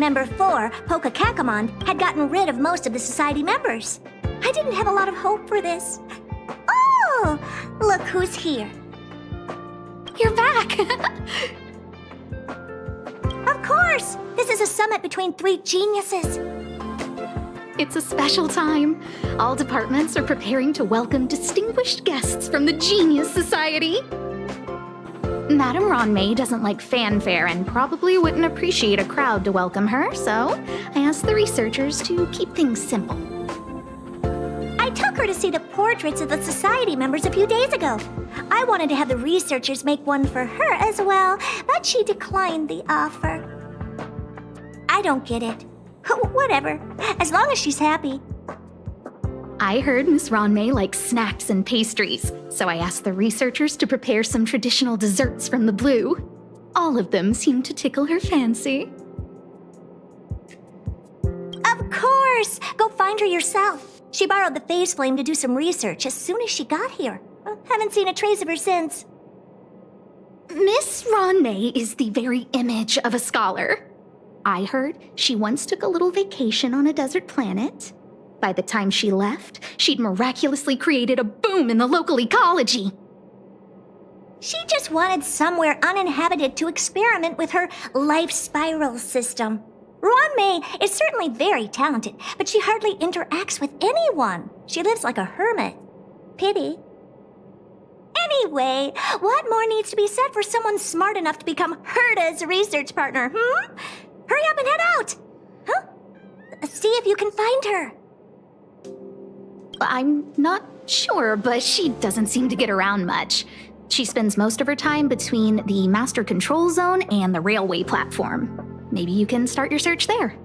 Member 4, Pokakakamon, had gotten rid of most of the society members. I didn't have a lot of hope for this. Oh, look who's here. You're back! Of course! This is a summit between 3 geniuses. It's a special time. All departments are preparing to welcome distinguished guests from the Genius Society. Madame Ronmei doesn't like fanfare and probably wouldn't appreciate a crowd to welcome her, so I asked the researchers to keep things simple. I took her to see the portraits of the society members a few days ago. I wanted to have the researchers make one for her as well, but she declined the offer. I don't get it. Whatever, as long as she's happy. I heard Miss Ronmei likes snacks and pastries, so I asked the researchers to prepare some traditional desserts from the blue. All of them seemed to tickle her fancy. Of course! Go find her yourself. She borrowed the phase flame to do some research as soon as she got here. Haven't seen a trace of her since. Miss Ronmei is the very image of a scholar. I heard she once took a little vacation on a desert planet. By the time she left, she'd miraculously created a boom in the local ecology. She just wanted somewhere uninhabited to experiment with her life spiral system. Ronmei is certainly very talented, but she hardly interacts with anyone. She lives like a hermit. Pity. Anyway, what more needs to be said for someone smart enough to become Herta's research partner, Hurry up and head out! Huh? See if you can find her. I'm not sure, but she doesn't seem to get around much. She spends most of her time between the master control zone and the railway platform. Maybe you can start your search there.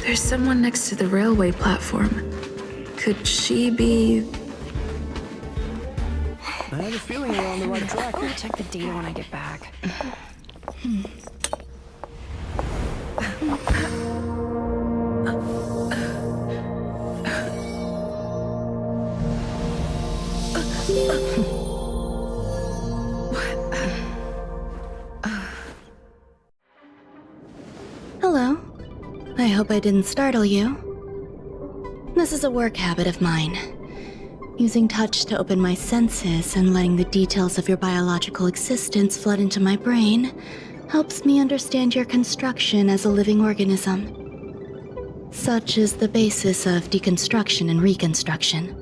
There's someone next to the railway platform. Could she be... I have a feeling we're on the right track. I'll check the data when I get back. Hello. I hope I didn't startle you. This is a work habit of mine. Using touch to open my senses and letting the details of your biological existence flood into my brain helps me understand your construction as a living organism. Such is the basis of deconstruction and reconstruction.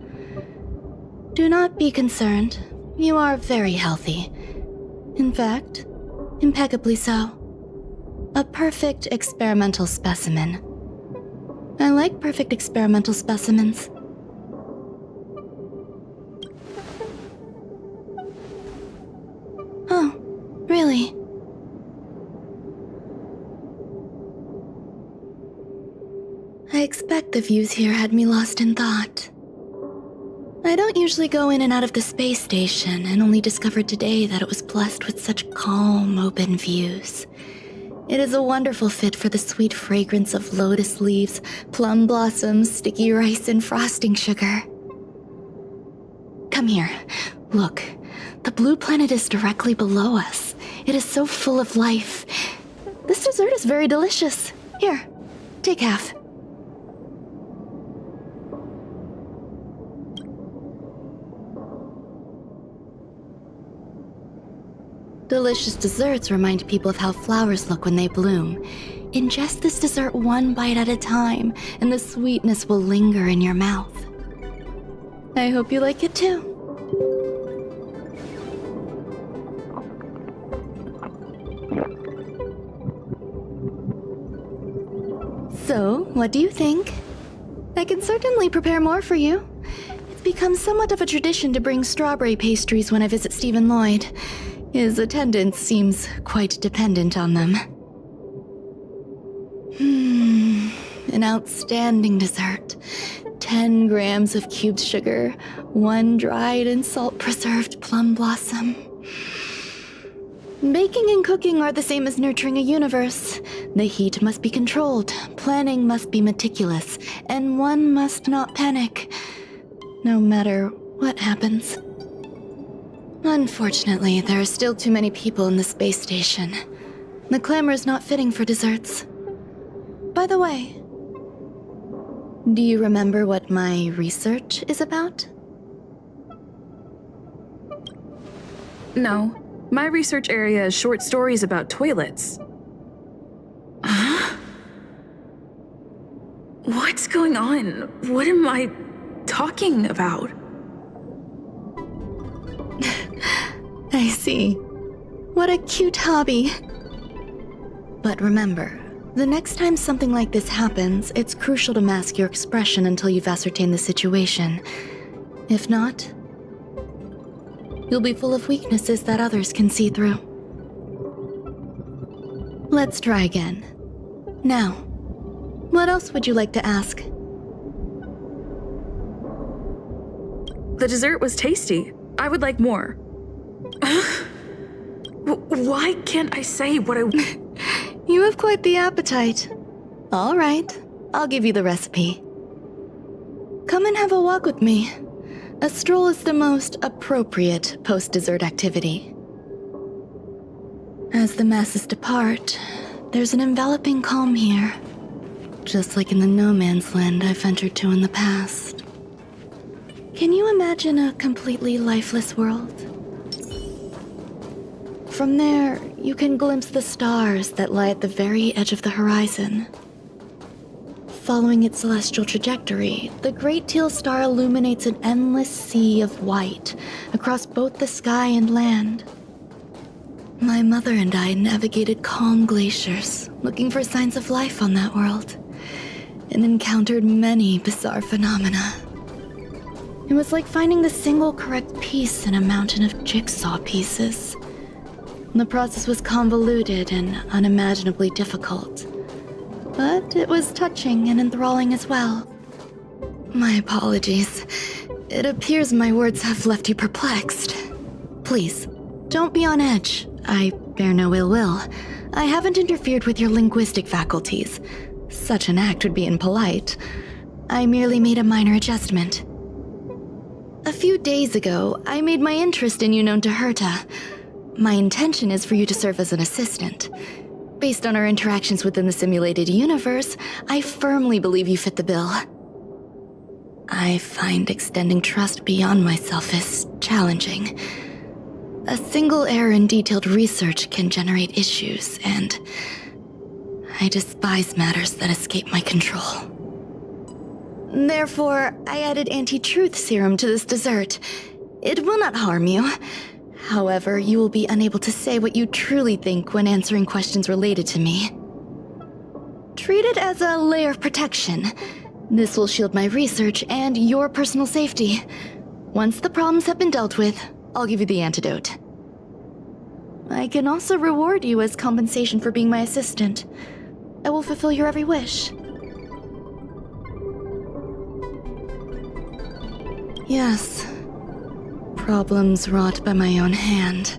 Do not be concerned. You are very healthy. In fact, impeccably so. A perfect experimental specimen. I like perfect experimental specimens. Oh, really? I expect the views here had me lost in thought. I don't usually go in and out of the space station, and only discovered today that it was blessed with such calm, open views. It is a wonderful fit for the sweet fragrance of lotus leaves, plum blossoms, sticky rice, and frosting sugar. Come here. Look, the blue planet is directly below us. It is so full of life. This dessert is very delicious. Here, take half. Delicious desserts remind people of how flowers look when they bloom. Ingest this dessert one bite at a time, and the sweetness will linger in your mouth. I hope you like it too. So, what do you think? I can certainly prepare more for you. It's become somewhat of a tradition to bring strawberry pastries when I visit Stephen Lloyd. His attendance seems quite dependent on them. An outstanding dessert. 10 grams of cubed sugar, 1 dried and salt-preserved plum blossom. Baking and cooking are the same as nurturing a universe. The heat must be controlled, planning must be meticulous, and one must not panic, no matter what happens. Unfortunately, there are still too many people in the space station. The clamor is not fitting for desserts. By the way, do you remember what my research is about? No. My research area is short stories about toilets. Huh? What's going on? What am I talking about? I see. What a cute hobby. But remember, the next time something like this happens, it's crucial to mask your expression until you've ascertained the situation. If not, you'll be full of weaknesses that others can see through. Let's try again. Now, what else would you like to ask? The dessert was tasty. I would like more. Why can't I say what I... You have quite the appetite. All right, I'll give you the recipe. Come and have a walk with me. A stroll is the most appropriate post-dessert activity. As the masses depart, there's an enveloping calm here, just like in the no-man's land I've ventured to in the past. Can you imagine a completely lifeless world? From there, you can glimpse the stars that lie at the very edge of the horizon. Following its celestial trajectory, the Great Teal Star illuminates an endless sea of white across both the sky and land. My mother and I navigated calm glaciers, looking for signs of life on that world, and encountered many bizarre phenomena. It was like finding the single correct piece in a mountain of jigsaw pieces. The process was convoluted and unimaginably difficult, but it was touching and enthralling as well. My apologies. It appears my words have left you perplexed. Please, don't be on edge. I bear no ill will. I haven't interfered with your linguistic faculties. Such an act would be impolite. I merely made a minor adjustment. A few days ago, I made my interest in you known to Herta. My intention is for you to serve as an assistant. Based on our interactions within the simulated universe, I firmly believe you fit the bill. I find extending trust beyond myself is challenging. A single error in detailed research can generate issues, and I despise matters that escape my control. Therefore, I added anti-truth serum to this dessert. It will not harm you. However, you will be unable to say what you truly think when answering questions related to me. Treat it as a layer of protection. This will shield my research and your personal safety. Once the problems have been dealt with, I'll give you the antidote. I can also reward you as compensation for being my assistant. I will fulfill your every wish. Yes. Problems wrought by my own hand.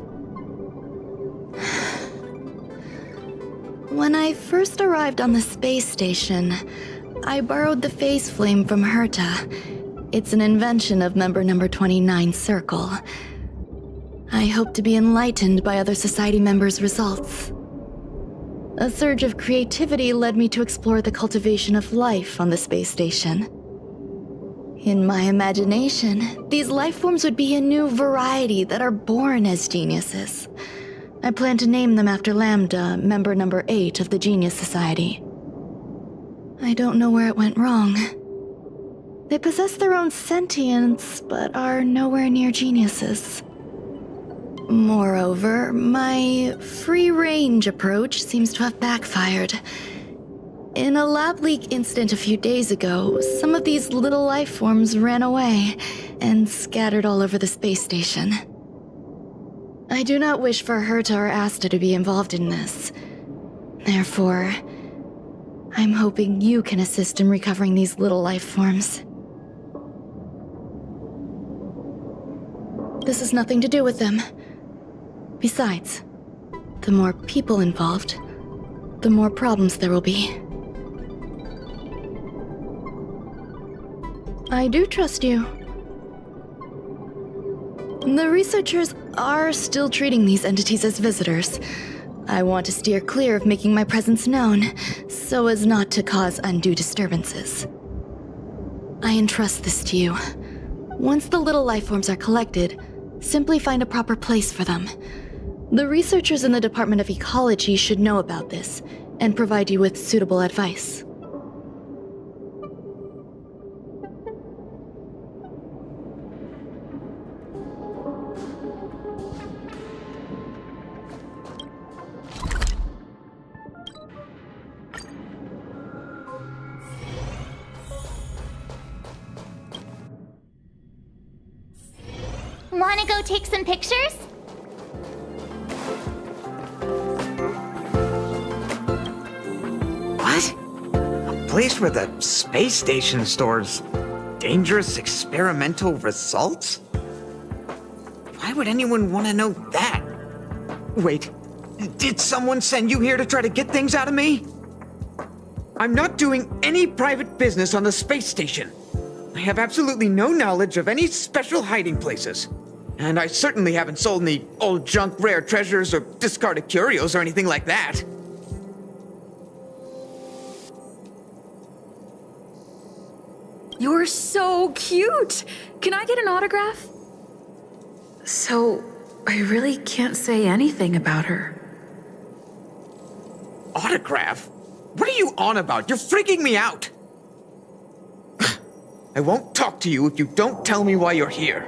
When I first arrived on the space station, I borrowed the phase flame from Herta. It's an invention of member number 29 Circle. I hope to be enlightened by other society members' results. A surge of creativity led me to explore the cultivation of life on the space station. In my imagination, these life forms would be a new variety that are born as geniuses. I plan to name them after Lambda, member number 8 of the Genius Society. I don't know where it went wrong. They possess their own sentience, but are nowhere near geniuses. Moreover, my free-range approach seems to have backfired. In a lab leak incident a few days ago, some of these little life forms ran away and scattered all over the space station. I do not wish for Herta or Asta to be involved in this. Therefore, I'm hoping you can assist in recovering these little life forms. This has nothing to do with them. Besides, the more people involved, the more problems there will be. I do trust you. The researchers are still treating these entities as visitors. I want to steer clear of making my presence known, so as not to cause undue disturbances. I entrust this to you. Once the little life forms are collected, simply find a proper place for them. The researchers in the Department of Ecology should know about this, and provide you with suitable advice. Wanna go take some pictures? What? A place where the space station stores dangerous experimental results? Why would anyone want to know that? Wait, did someone send you here to try to get things out of me? I'm not doing any private business on the space station. I have absolutely no knowledge of any special hiding places. And I certainly haven't sold any old junk rare treasures or discarded curios or anything like that. You're so cute! Can I get an autograph? So, I really can't say anything about her. Autograph? What are you on about? You're freaking me out! I won't talk to you if you don't tell me why you're here.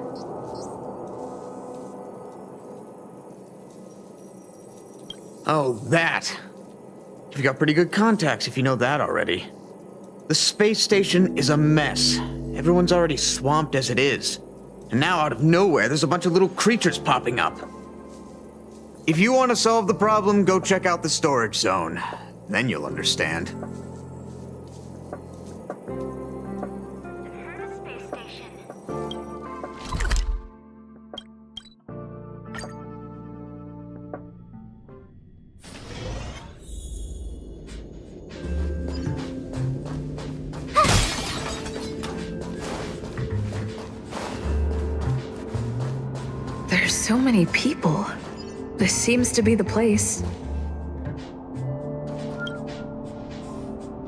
Oh, that. You've got pretty good contacts if you know that already. The space station is a mess. Everyone's already swamped as it is. And now out of nowhere, there's a bunch of little creatures popping up. If you want to solve the problem, go check out the storage zone. Then you'll understand. There's so many people. This seems to be the place.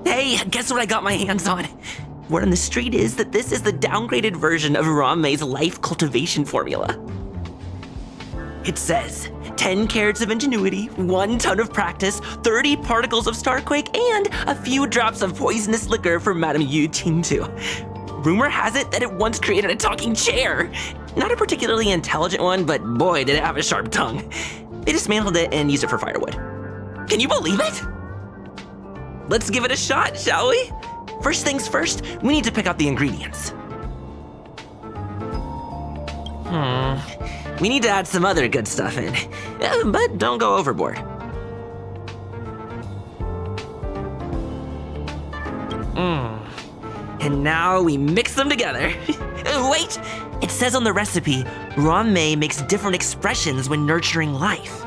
Hey, guess what I got my hands on? Word on the street is that this is the downgraded version of Ranmei's life cultivation formula. It says 10 carats of ingenuity, 1 ton of practice, 30 particles of starquake, and a few drops of poisonous liquor for Madame Yu Qingtu. Rumor has it that it once created a talking chair. Not a particularly intelligent one, but boy, did it have a sharp tongue. They dismantled it and used it for firewood. Can you believe it? Let's give it a shot, shall we? First things first, we need to pick out the ingredients. We need to add some other good stuff in, but don't go overboard. And now we mix them together. Wait! It says on the recipe, Ranmei makes different expressions when nurturing life.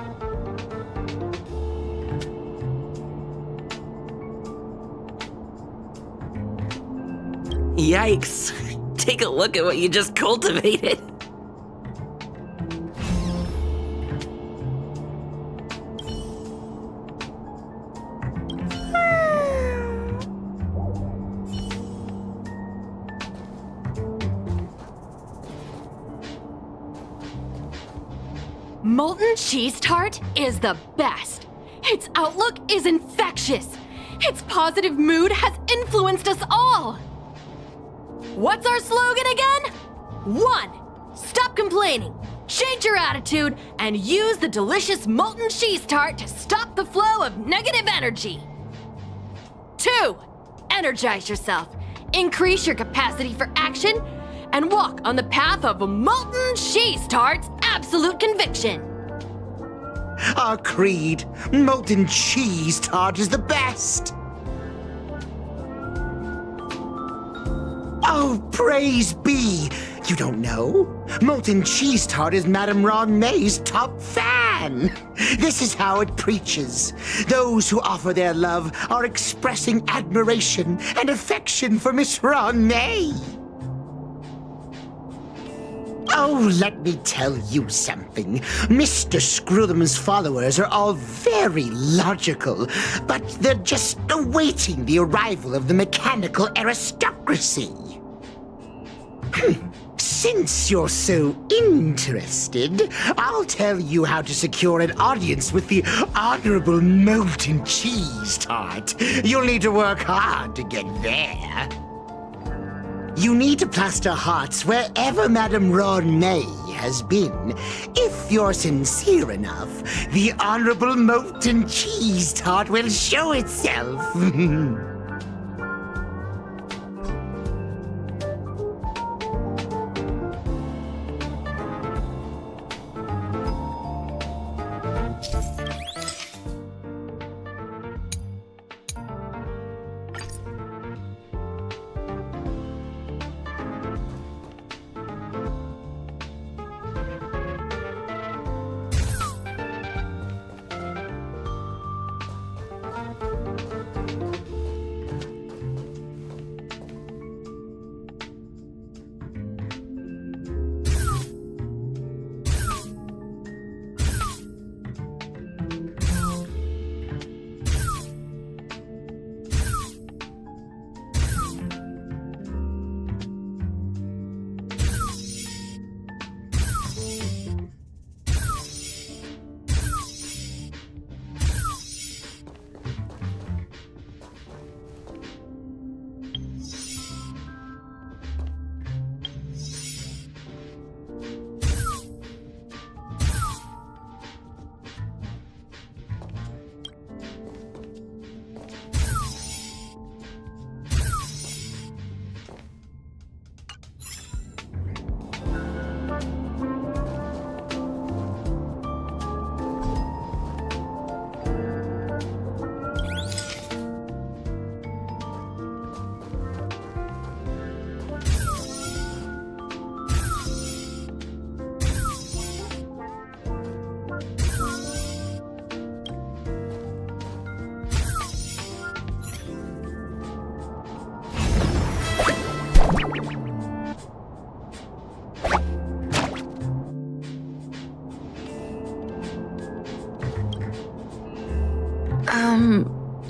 Yikes. Take a look at what you just cultivated. Molten cheese tart is the best. Its outlook is infectious. Its positive mood has influenced us all. What's our slogan again? 1. Stop complaining. Change your attitude and use the delicious molten cheese tart to stop the flow of negative energy. 2. Energize yourself. Increase your capacity for action and walk on the path of molten cheese tart's absolute conviction. Our creed, molten cheese tart is the best. Oh, praise be! You don't know? Molten cheese tart is Madame Ron May's top fan. This is how it preaches. Those who offer their love are expressing admiration and affection for Miss Ron May. Oh, let me tell you something. Mr. Screwthum's followers are all very logical, but they're just awaiting the arrival of the mechanical aristocracy. Since you're so interested, I'll tell you how to secure an audience with the Honorable Molten Cheese Tart. You'll need to work hard to get there. You need to plaster hearts wherever Madame Ron May has been. If you're sincere enough, the Honorable Molten Cheese Tart will show itself.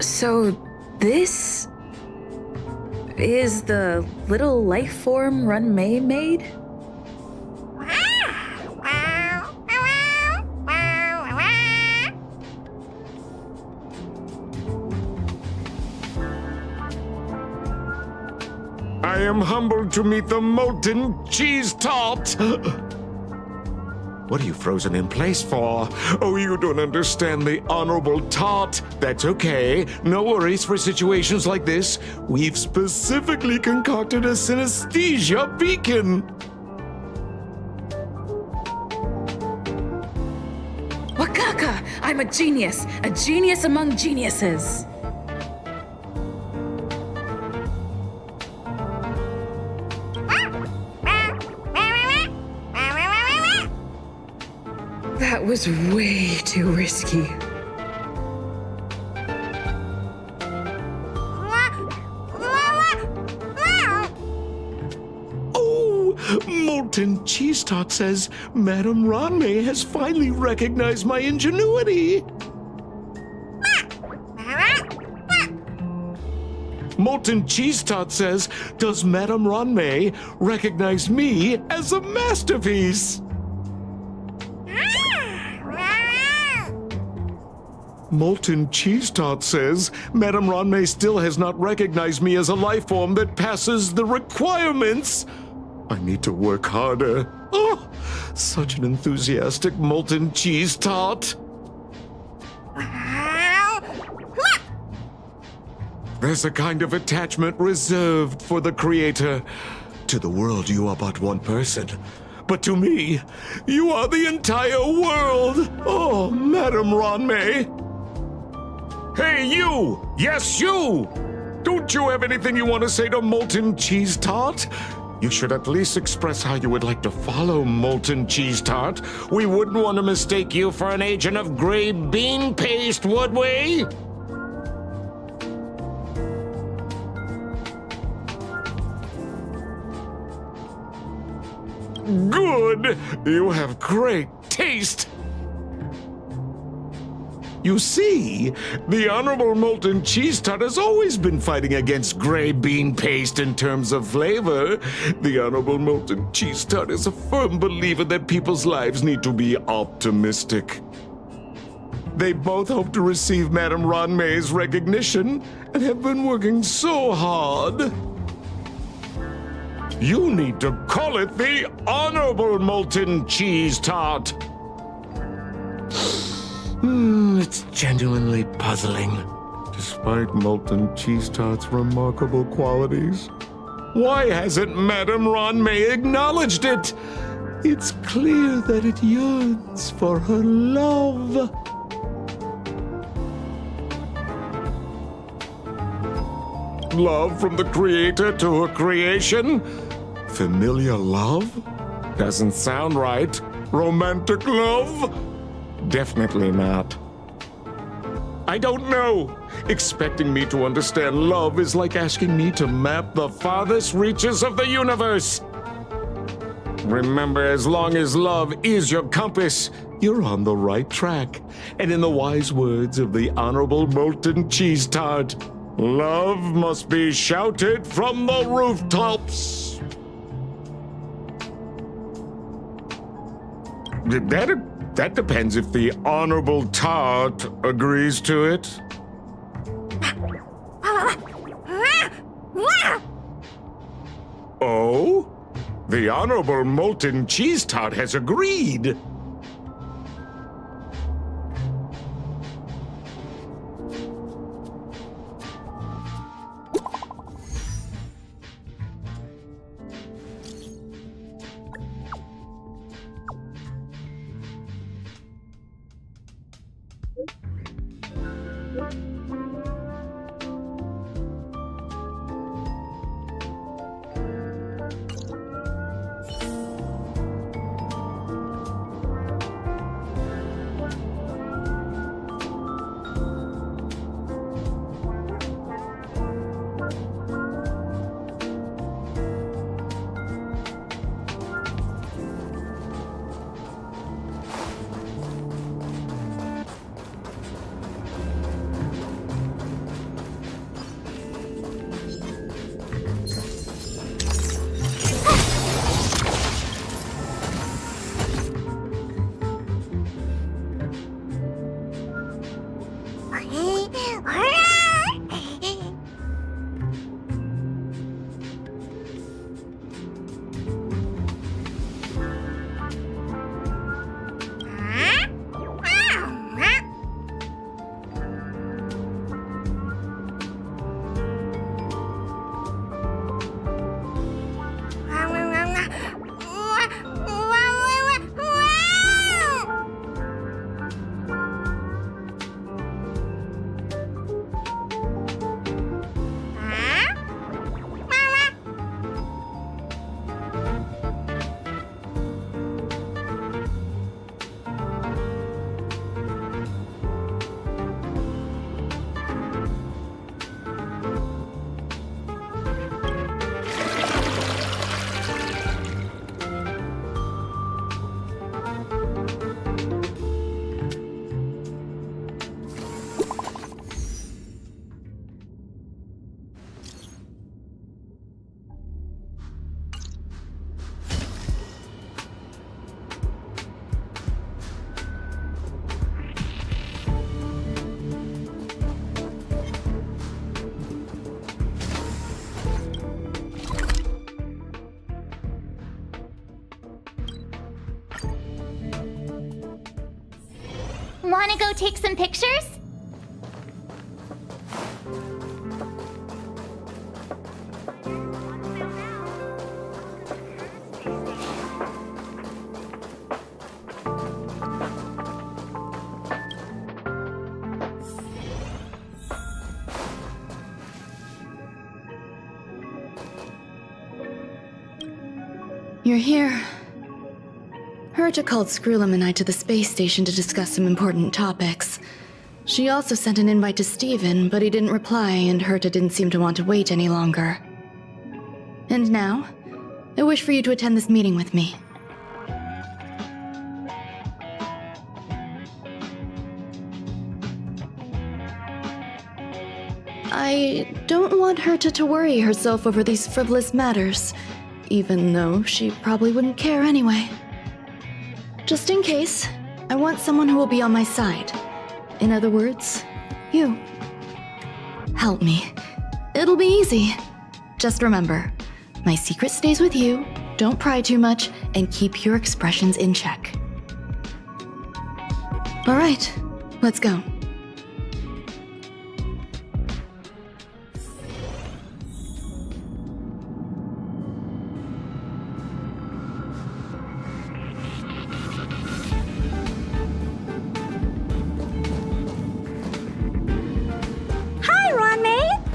So this is the little life form Run May made? I am humbled to meet the molten cheese tart. What are you frozen in place for? Oh, you don't understand the honorable tart. That's okay. No worries for situations like this. We've specifically concocted a synesthesia beacon. Wakaka! I'm a genius among geniuses. That was way too risky. Molten Cheese Tart says Madame Ranmei has finally recognized my ingenuity. Molten Cheese Tart says, does Madame Ranmei recognize me as a masterpiece? Molten Cheese Tart says, Madame Ranmei still has not recognized me as a life form that passes the requirements. I need to work harder. Oh, such an enthusiastic Molten Cheese Tart. There's a kind of attachment reserved for the creator. To the world, you are but one person. But to me, you are the entire world. Oh, Madame Ranmei. Hey, you! Yes, you! Don't you have anything you want to say to Molten Cheese Tart? You should at least express how you would like to follow Molten Cheese Tart. We wouldn't want to mistake you for an agent of gray bean paste, would we? Good! You have great taste! You see, the Honorable Molten Cheese Tart has always been fighting against gray bean paste in terms of flavor. The Honorable Molten Cheese Tart is a firm believer that people's lives need to be optimistic. They both hope to receive Madame Ranmei's recognition and have been working so hard. You need to call it the Honorable Molten Cheese Tart. It's genuinely puzzling. Despite Molten Cheese Tart's remarkable qualities, why hasn't Madame Ranmei acknowledged it? It's clear that it yearns for her love. Love from the creator to her creation? Familiar love? Doesn't sound right. Romantic love? Definitely not. I don't know. Expecting me to understand love is like asking me to map the farthest reaches of the universe. Remember, as long as love is your compass, you're on the right track. And in the wise words of the Honorable Molten Cheese Tart, love must be shouted from the rooftops. That depends if the Honorable Tart agrees to it. Oh? The Honorable Molten Cheese Tart has agreed. Wanna go take some pictures? You're here. Herta called Screwlum and I to the space station to discuss some important topics. She also sent an invite to Steven, but he didn't reply, and Herta didn't seem to want to wait any longer. And now, I wish for you to attend this meeting with me. I don't want Herta to worry herself over these frivolous matters, even though she probably wouldn't care anyway. Just in case, I want someone who will be on my side. In other words, you. Help me. It'll be easy. Just remember, my secret stays with you, don't pry too much, and keep your expressions in check. Alright, let's go.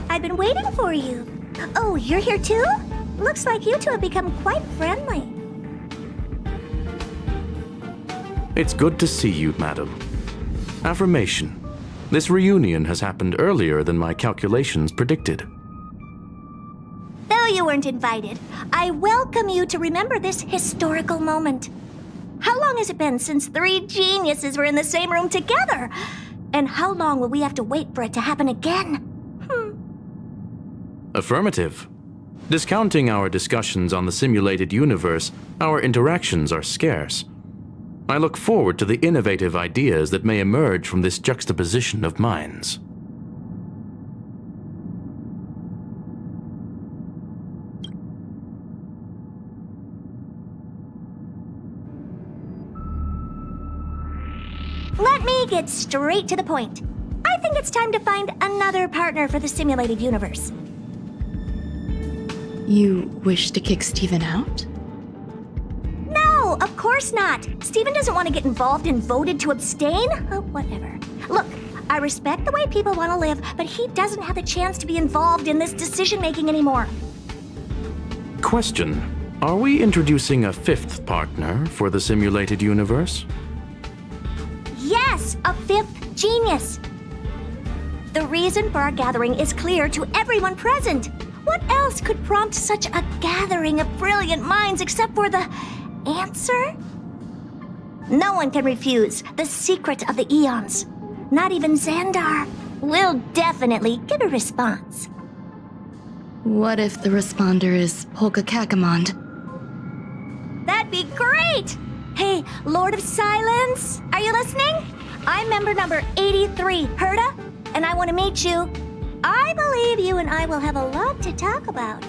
I've been waiting for you. Oh, you're here too? Looks like you two have become quite friendly. It's good to see you, madam. Affirmation. This reunion has happened earlier than my calculations predicted. Though you weren't invited, I welcome you to remember this historical moment. How long has it been since 3 geniuses were in the same room together? And how long will we have to wait for it to happen again? Affirmative. Discounting our discussions on the simulated universe, our interactions are scarce. I look forward to the innovative ideas that may emerge from this juxtaposition of minds. Let me get straight to the point. I think it's time to find another partner for the simulated universe. You wish to kick Steven out? No, of course not. Steven doesn't want to get involved and voted to abstain. Whatever. Look, I respect the way people want to live, but he doesn't have the chance to be involved in this decision-making anymore. Question. Are we introducing a 5th partner for the simulated universe? Yes, a 5th genius. The reason for our gathering is clear to everyone present. What else could prompt such a gathering of brilliant minds except for the answer? No one can refuse the secret of the eons. Not even Xandar. We'll definitely get a response. What if the responder is Polka Kakamond? That'd be great! Hey, Lord of Silence, are you listening? I'm member number 83, Herta, and I want to meet you. I believe you and I will have a lot to talk about.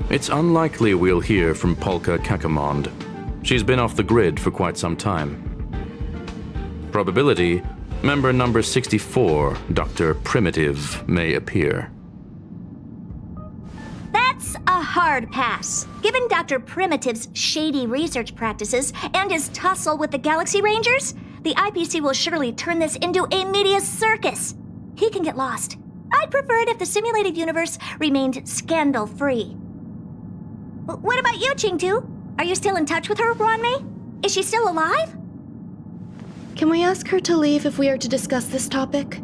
It's unlikely we'll hear from Polka Kakamond. She's been off the grid for quite some time. Probability, member number 64, Dr. Primitive, may appear. That's a hard pass. Given Dr. Primitive's shady research practices and his tussle with the Galaxy Rangers, the IPC will surely turn this into a media circus. He can get lost. I'd prefer it if the simulated universe remained scandal-free. What about you, Chingtu? Are you still in touch with her, Ronmei? Is she still alive? Can we ask her to leave if we are to discuss this topic?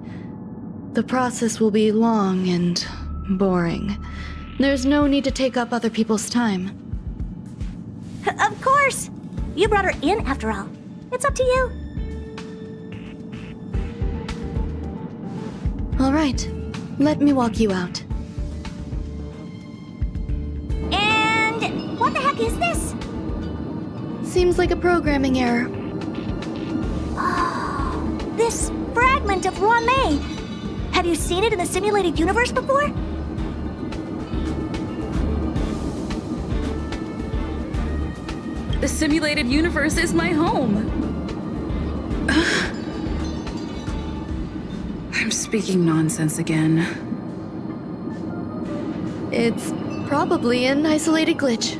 The process will be long and boring. There's no need to take up other people's time. Of course! You brought her in, after all. It's up to you. All right, let me walk you out. And what the heck is this? Seems like a programming error. Oh, this fragment of Ronmei. Have you seen it in the simulated universe before? The simulated universe is my home. speaking nonsense again? It's probably an isolated glitch.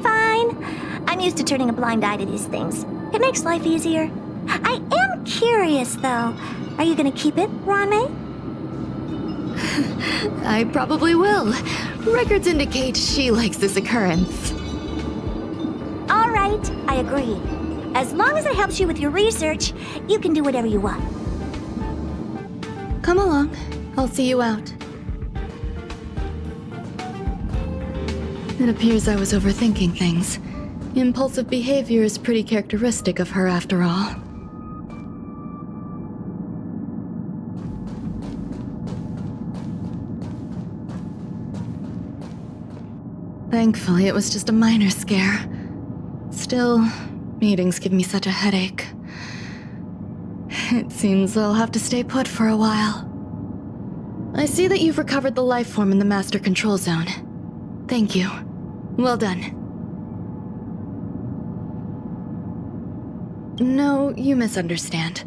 Fine. I'm used to turning a blind eye to these things. It makes life easier. I am curious, though. Are you gonna keep it, Ranmei? I probably will. Records indicate she likes this occurrence. All right, I agree. As long as it helps you with your research, you can do whatever you want. Come along. I'll see you out. It appears I was overthinking things. Impulsive behavior is pretty characteristic of her after all. Thankfully, it was just a minor scare. Still, meetings give me such a headache. It seems I'll have to stay put for a while. I see that you've recovered the life form in the Master Control Zone. Thank you. Well done. No, you misunderstand.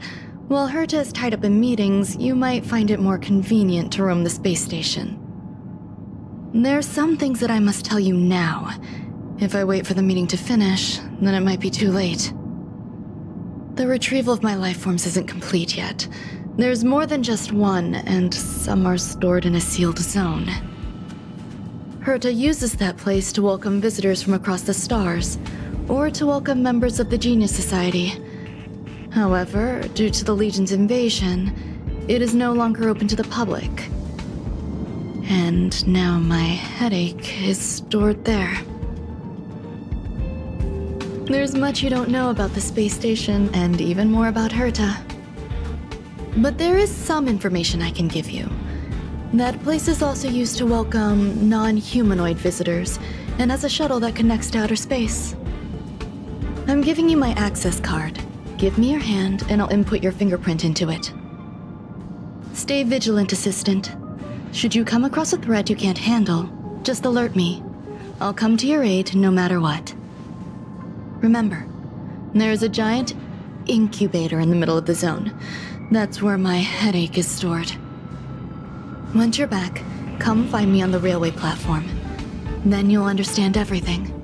While Herta is tied up in meetings, you might find it more convenient to roam the space station. There are some things that I must tell you now. If I wait for the meeting to finish, then it might be too late. The retrieval of my life forms isn't complete yet. There's more than just one, and some are stored in a sealed zone. Herta uses that place to welcome visitors from across the stars, or to welcome members of the Genius Society. However, due to the Legion's invasion, it is no longer open to the public. And now my headache is stored there. There's much you don't know about the space station, and even more about Herta. But there is some information I can give you. That place is also used to welcome non-humanoid visitors, and has a shuttle that connects to outer space. I'm giving you my access card. Give me your hand, and I'll input your fingerprint into it. Stay vigilant, Assistant. Should you come across a threat you can't handle, just alert me. I'll come to your aid no matter what. Remember, there is a giant incubator in the middle of the zone. That's where my headache is stored. Once you're back, come find me on the railway platform. Then you'll understand everything.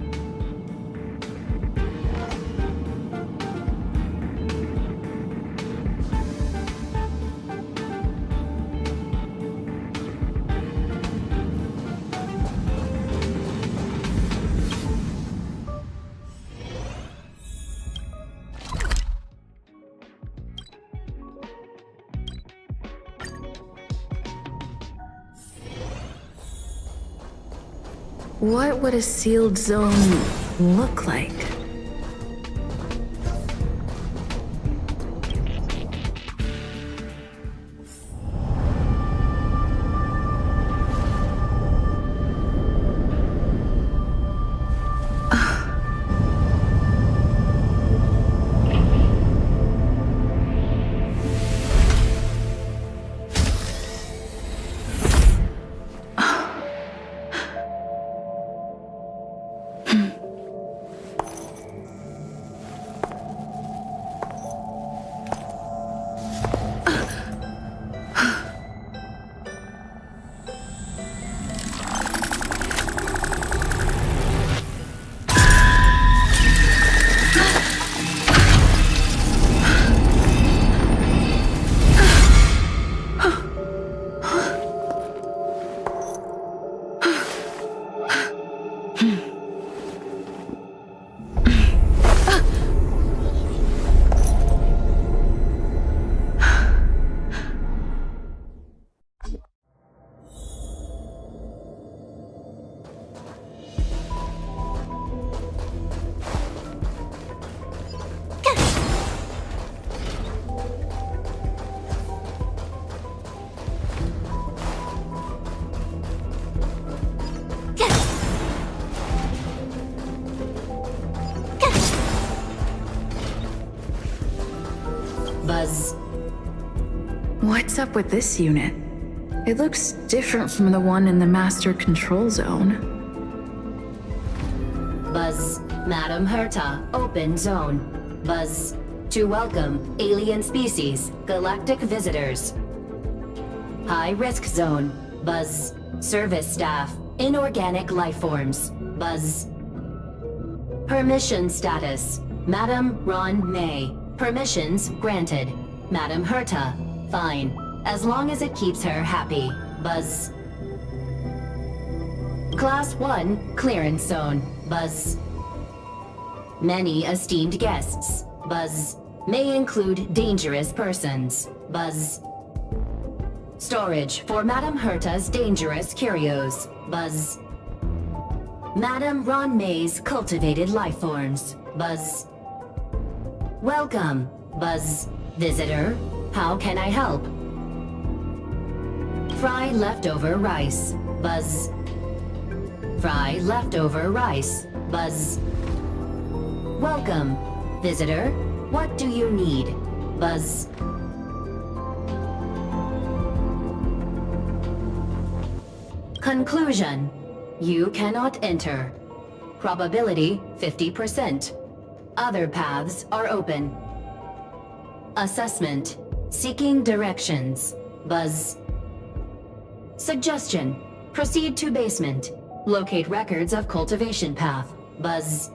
What would a sealed zone look like? Buzz. What's up with this unit? It looks different from the one in the Master Control Zone. Buzz. Madam Herta, open zone. Buzz. To welcome alien species, galactic visitors. High risk zone. Buzz. Service staff. Inorganic life forms. Buzz. Permission status. Madam Ron May. Permissions granted. Madam Herta. Fine. As long as it keeps her happy. Buzz. Class 1 clearance zone. Buzz. Many esteemed guests. Buzz. May include dangerous persons. Buzz. Storage for Madam Herta's dangerous curios. Buzz. Madam Ron May's cultivated life forms. Buzz. Welcome. Buzz. Visitor. How can I help? Fry leftover rice. Buzz. Fry leftover rice. Buzz. Welcome. Visitor, what do you need? Buzz. Conclusion. You cannot enter. Probability 50%. Other paths are open. Assessment. Seeking directions. Buzz. Suggestion. Proceed to basement. Locate records of cultivation path. Buzz.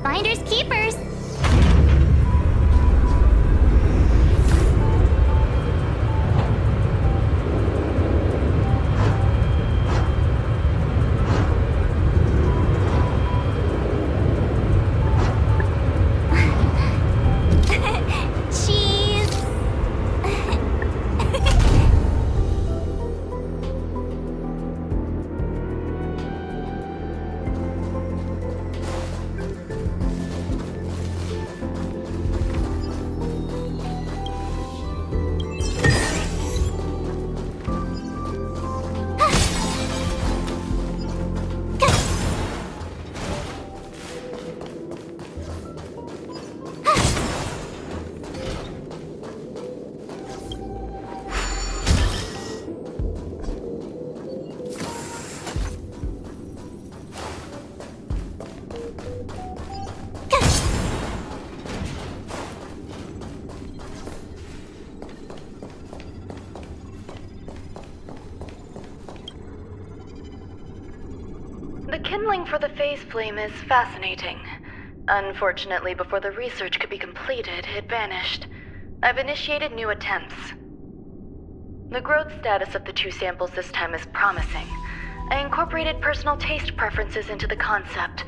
Finders keepers. The kindling for the phase flame is fascinating. Unfortunately, before the research could be completed, it vanished. I've initiated new attempts. The growth status of the two samples this time is promising. I incorporated personal taste preferences into the concept,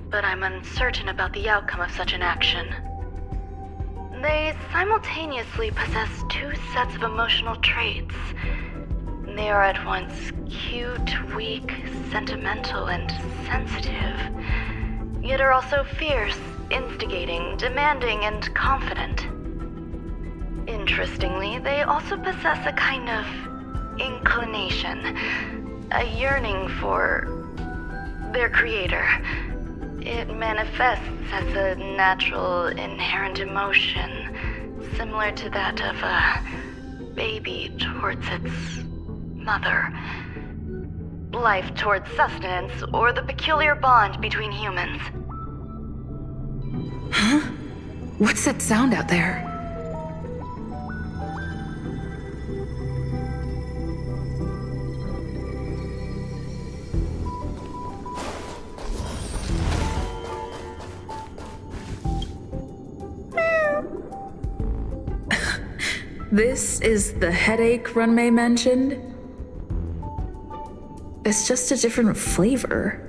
but I'm uncertain about the outcome of such an action. They simultaneously possess two sets of emotional traits. They are at once cute, weak, sentimental, and sensitive, yet are also fierce, instigating, demanding, and confident. Interestingly, they also possess a kind of inclination, a yearning for their creator. It manifests as a natural, inherent emotion, similar to that of a baby towards its mother. Life towards sustenance, or the peculiar bond between humans. Huh? What's that sound out there? This is the headache Runmei mentioned? It's just a different flavor.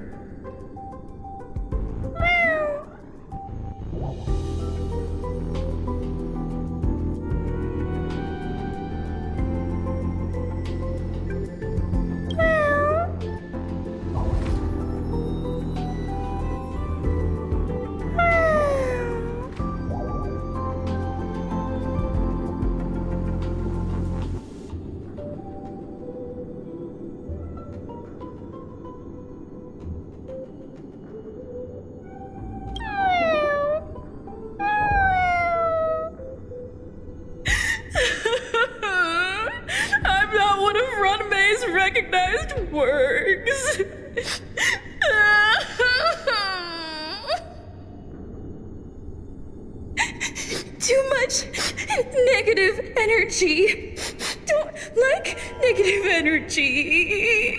I'm not one of Runmei's recognized works. Too much negative energy. Don't like negative energy.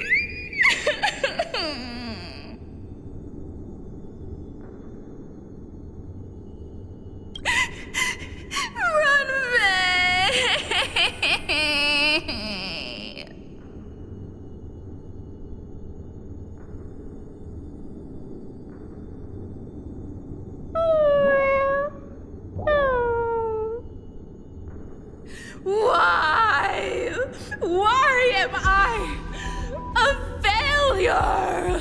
Why? Why am I a failure?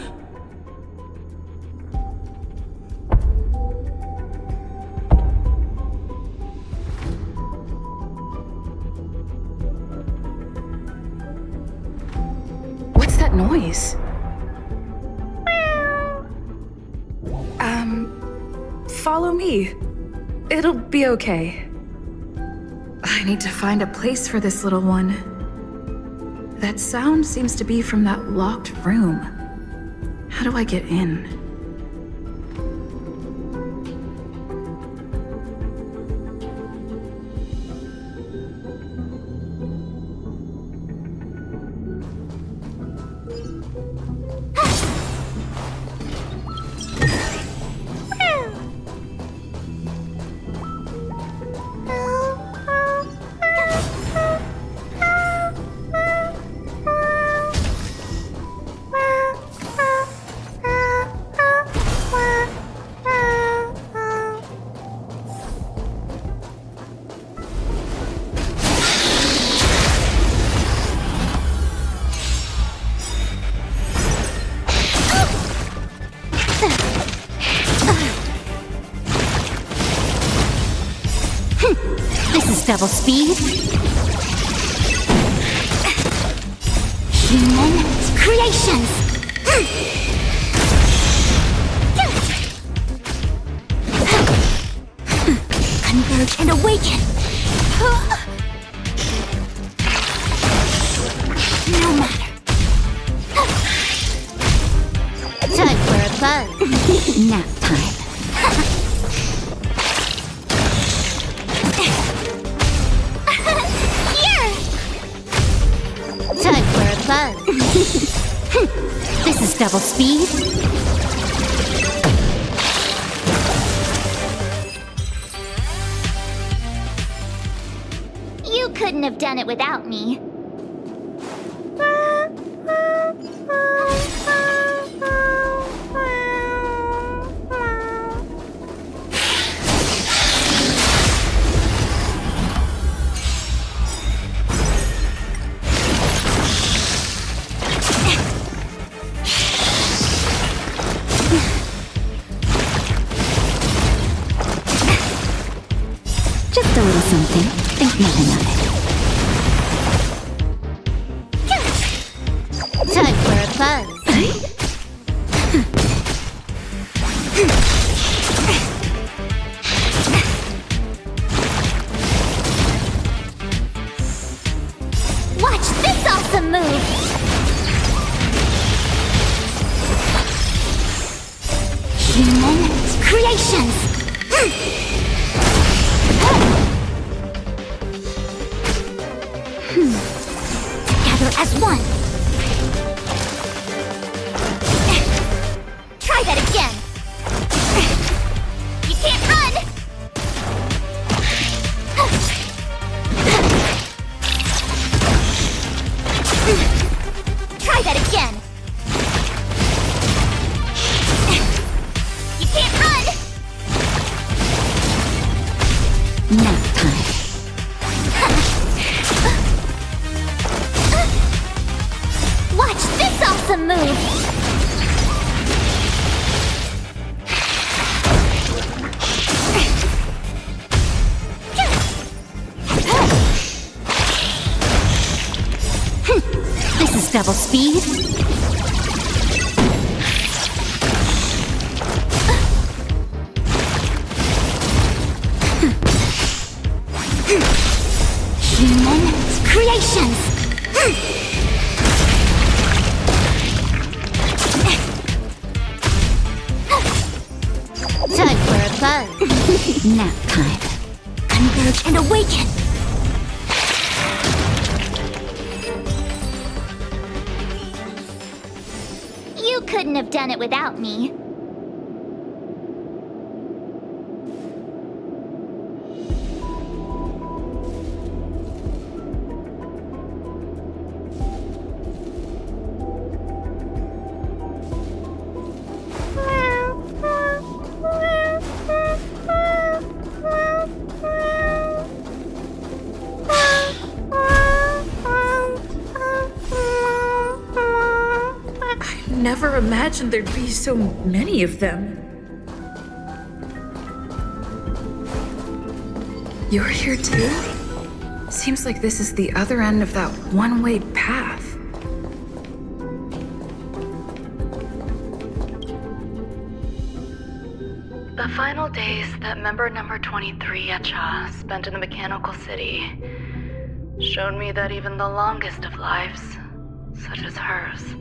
What's that noise? Follow me. It'll be okay. I need to find a place for this little one. That sound seems to be from that locked room. How do I get in? This is double speed. Human creations. Converge and awaken. No matter. Time for a buzz. Nap time. Time for a buzz. This is double speed. You couldn't have done it without me. Just a little something. Think nothing of it. Time for a buzz. Nap time. Watch this awesome move! This is double speed. Human creations! Time for a buzz. Nap time. Converge and awaken! You couldn't have done it without me. Never imagined there'd be so many of them. You're here too? Seems like this is the other end of that one-way path. The final days that member number 23 Echa spent in the mechanical city showed me that even the longest of lives, such as hers,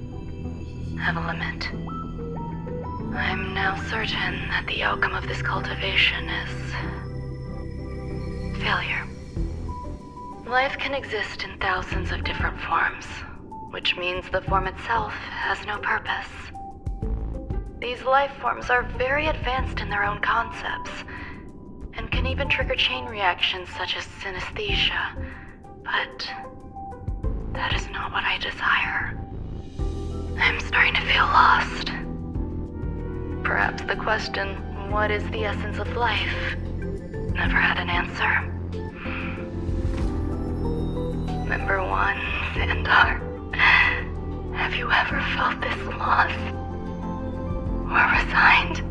have a limit. I'm now certain that the outcome of this cultivation is failure. Life can exist in thousands of different forms, which means the form itself has no purpose. These life forms are very advanced in their own concepts, and can even trigger chain reactions such as synesthesia, but that is not what I desire. I'm starting to feel lost. Perhaps the question, what is the essence of life, never had an answer. Member 1, Sandar, have you ever felt this lost? Or resigned?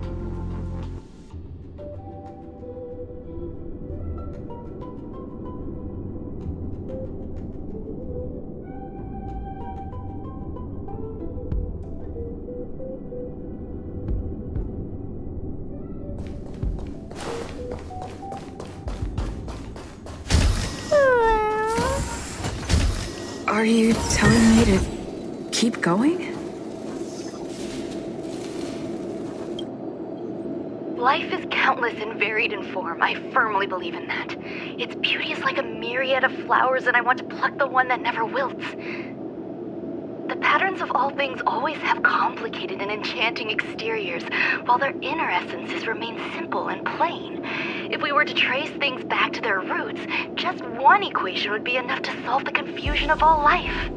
Are you telling me to keep going? Life is countless and varied in form. I firmly believe in that. Its beauty is like a myriad of flowers, and I want to pluck the one that never wilts. The patterns of all things always have complicated and enchanting exteriors, while their inner essences remain simple and plain. If we were to trace things back to their roots, just one equation would be enough to solve the confusion of all life.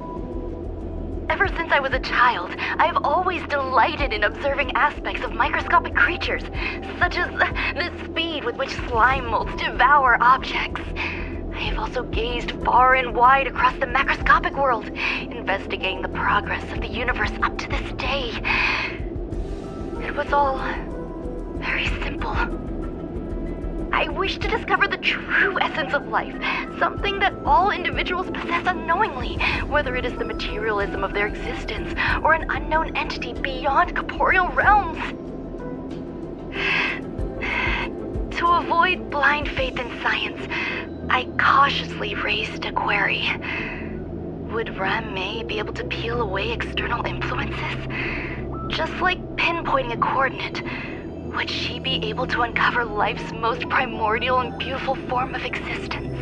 Ever since I was a child, I have always delighted in observing aspects of microscopic creatures, such as the speed with which slime molds devour objects. I have also gazed far and wide across the macroscopic world, investigating the progress of the universe up to this day. It was all very simple. I wish to discover the true essence of life, something that all individuals possess unknowingly, whether it is the materialism of their existence or an unknown entity beyond corporeal realms. To avoid blind faith in science, I cautiously raised a query. Would Ram-Mei be able to peel away external influences? Just like pinpointing a coordinate, would she be able to uncover life's most primordial and beautiful form of existence?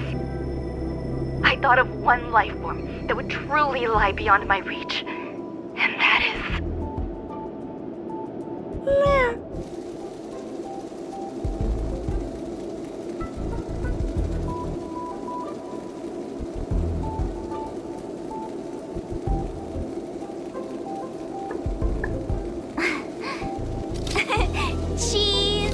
I thought of one life form that would truly lie beyond my reach, and that is... Cheese!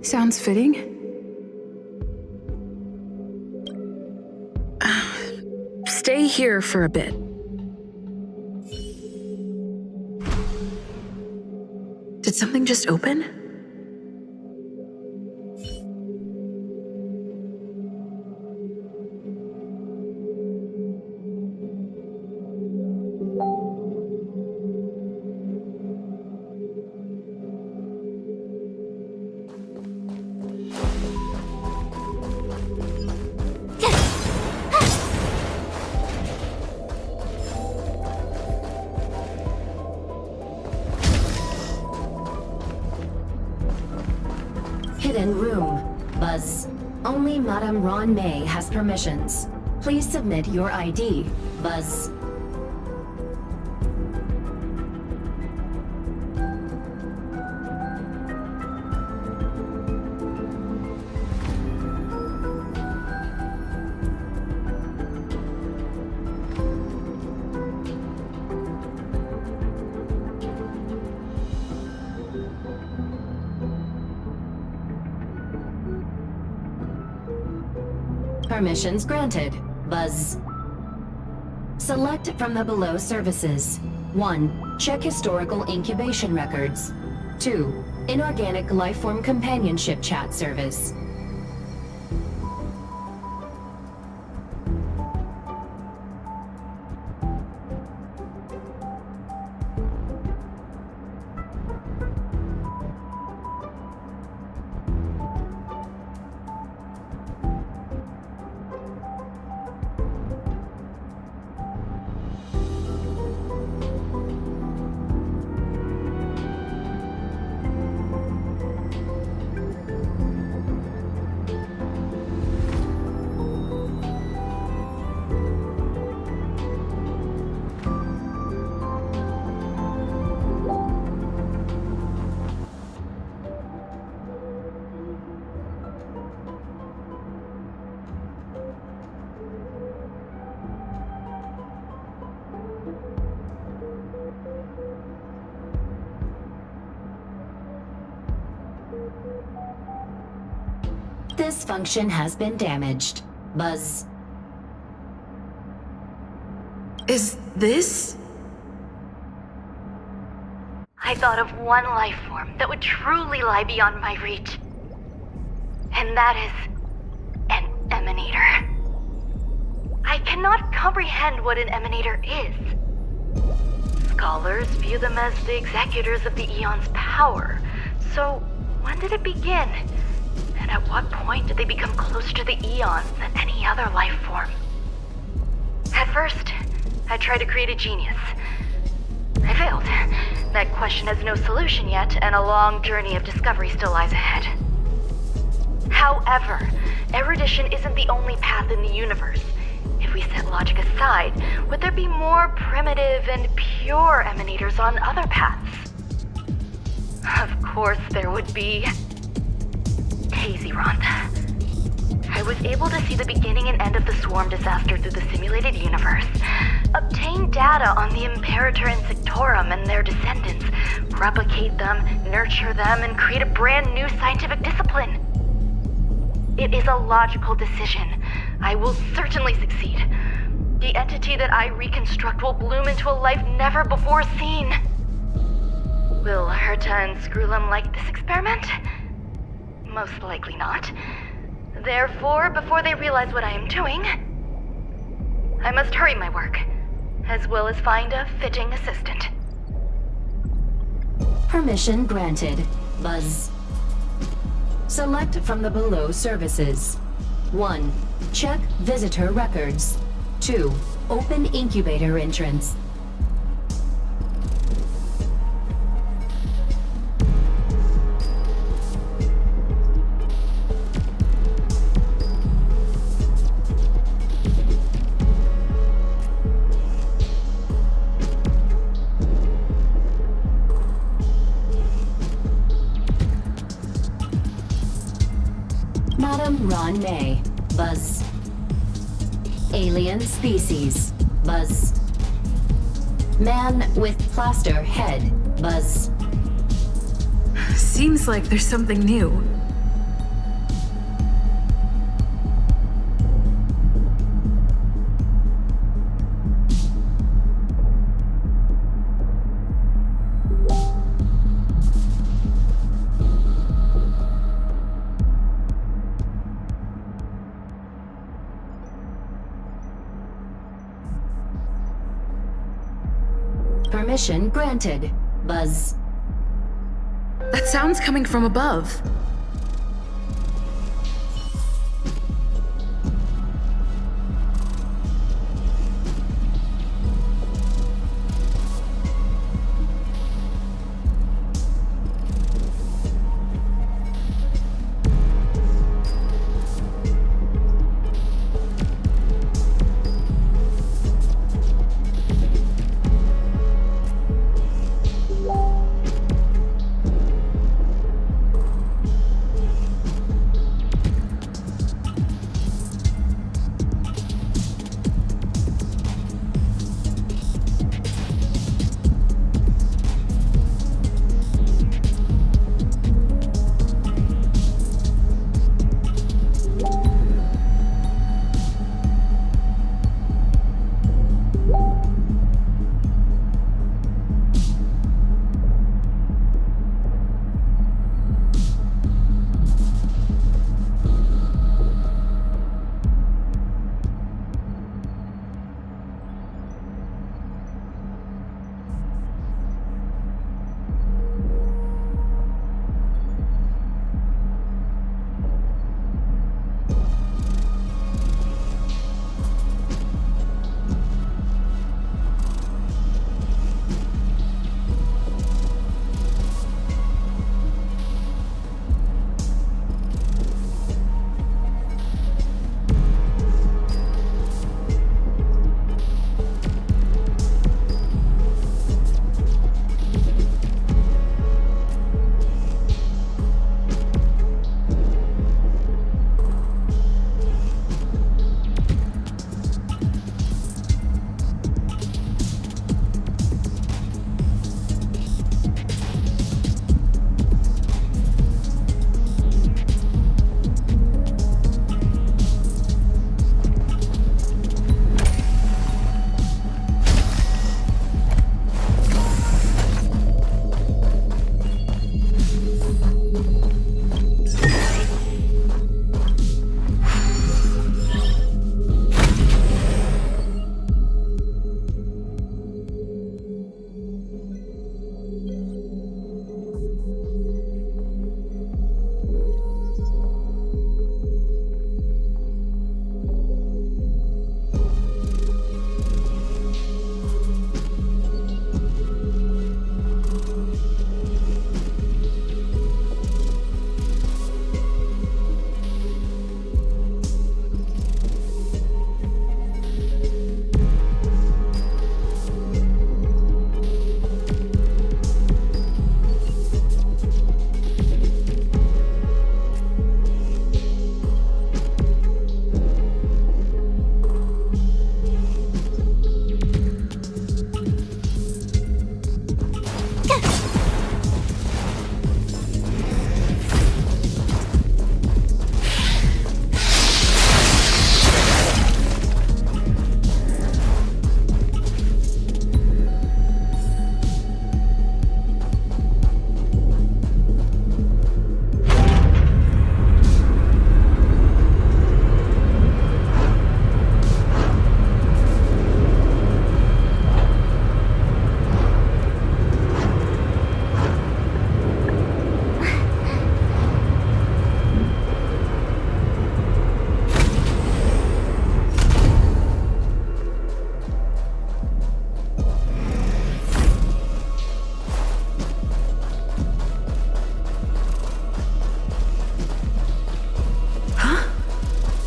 Sounds fitting. Stay here for a bit. Did something just open? Hidden room. Buzz. Only Madame Ron May has permissions. Please submit your ID. Buzz. Permissions granted. Buzz. Select from the below services. 1. Check historical incubation records. 2. Inorganic lifeform companionship chat service. This function has been damaged. Buzz. Is this? I thought of one life form that would truly lie beyond my reach. And that is an emanator. I cannot comprehend what an emanator is. Scholars view them as the executors of the Eon's power. So, when did it begin? And at what point did they become closer to the Eons than any other life form? At first, I tried to create a genius. I failed. That question has no solution yet, and a long journey of discovery still lies ahead. However, erudition isn't the only path in the universe. If we set logic aside, would there be more primitive and pure emanators on other paths? Of course there would be. Hazy Ronda. I was able to see the beginning and end of the swarm disaster through the simulated universe, obtain data on the Imperator and Sectorum and their descendants, replicate them, nurture them, and create a brand new scientific discipline. It is a logical decision. I will certainly succeed. The entity that I reconstruct will bloom into a life never before seen. Will Herta and Screwlum like this experiment? Most likely not. Therefore, before they realize what I am doing, I must hurry my work, as well as find a fitting assistant. Permission granted. Buzz. Select from the below services. 1. Check visitor records. 2. Open incubator entrance. Madame Ron May. Buzz. Alien species. Buzz. Man with plaster head. Buzz. Seems like there's something new. Permission granted. Buzz. That sound's coming from above.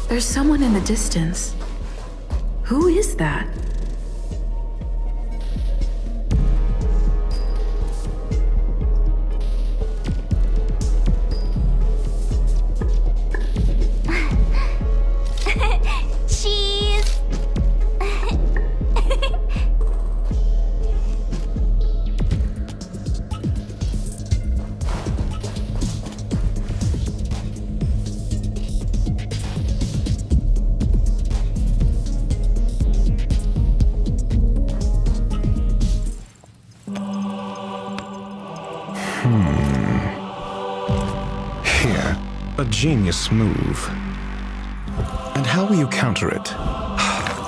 There's someone in the distance. Who is that? Cheese! Here, a genius move. And how will you counter it?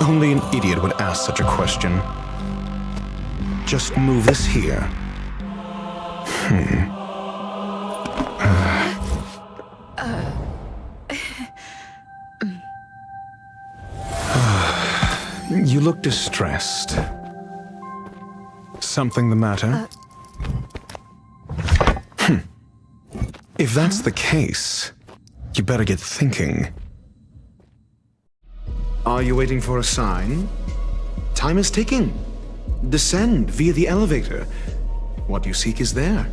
Only an idiot would ask such a question. just move this here. You look distressed. Something the matter? If that's the case, you better get thinking. Are you waiting for a sign? Time is ticking. Descend via the elevator. What you seek is there.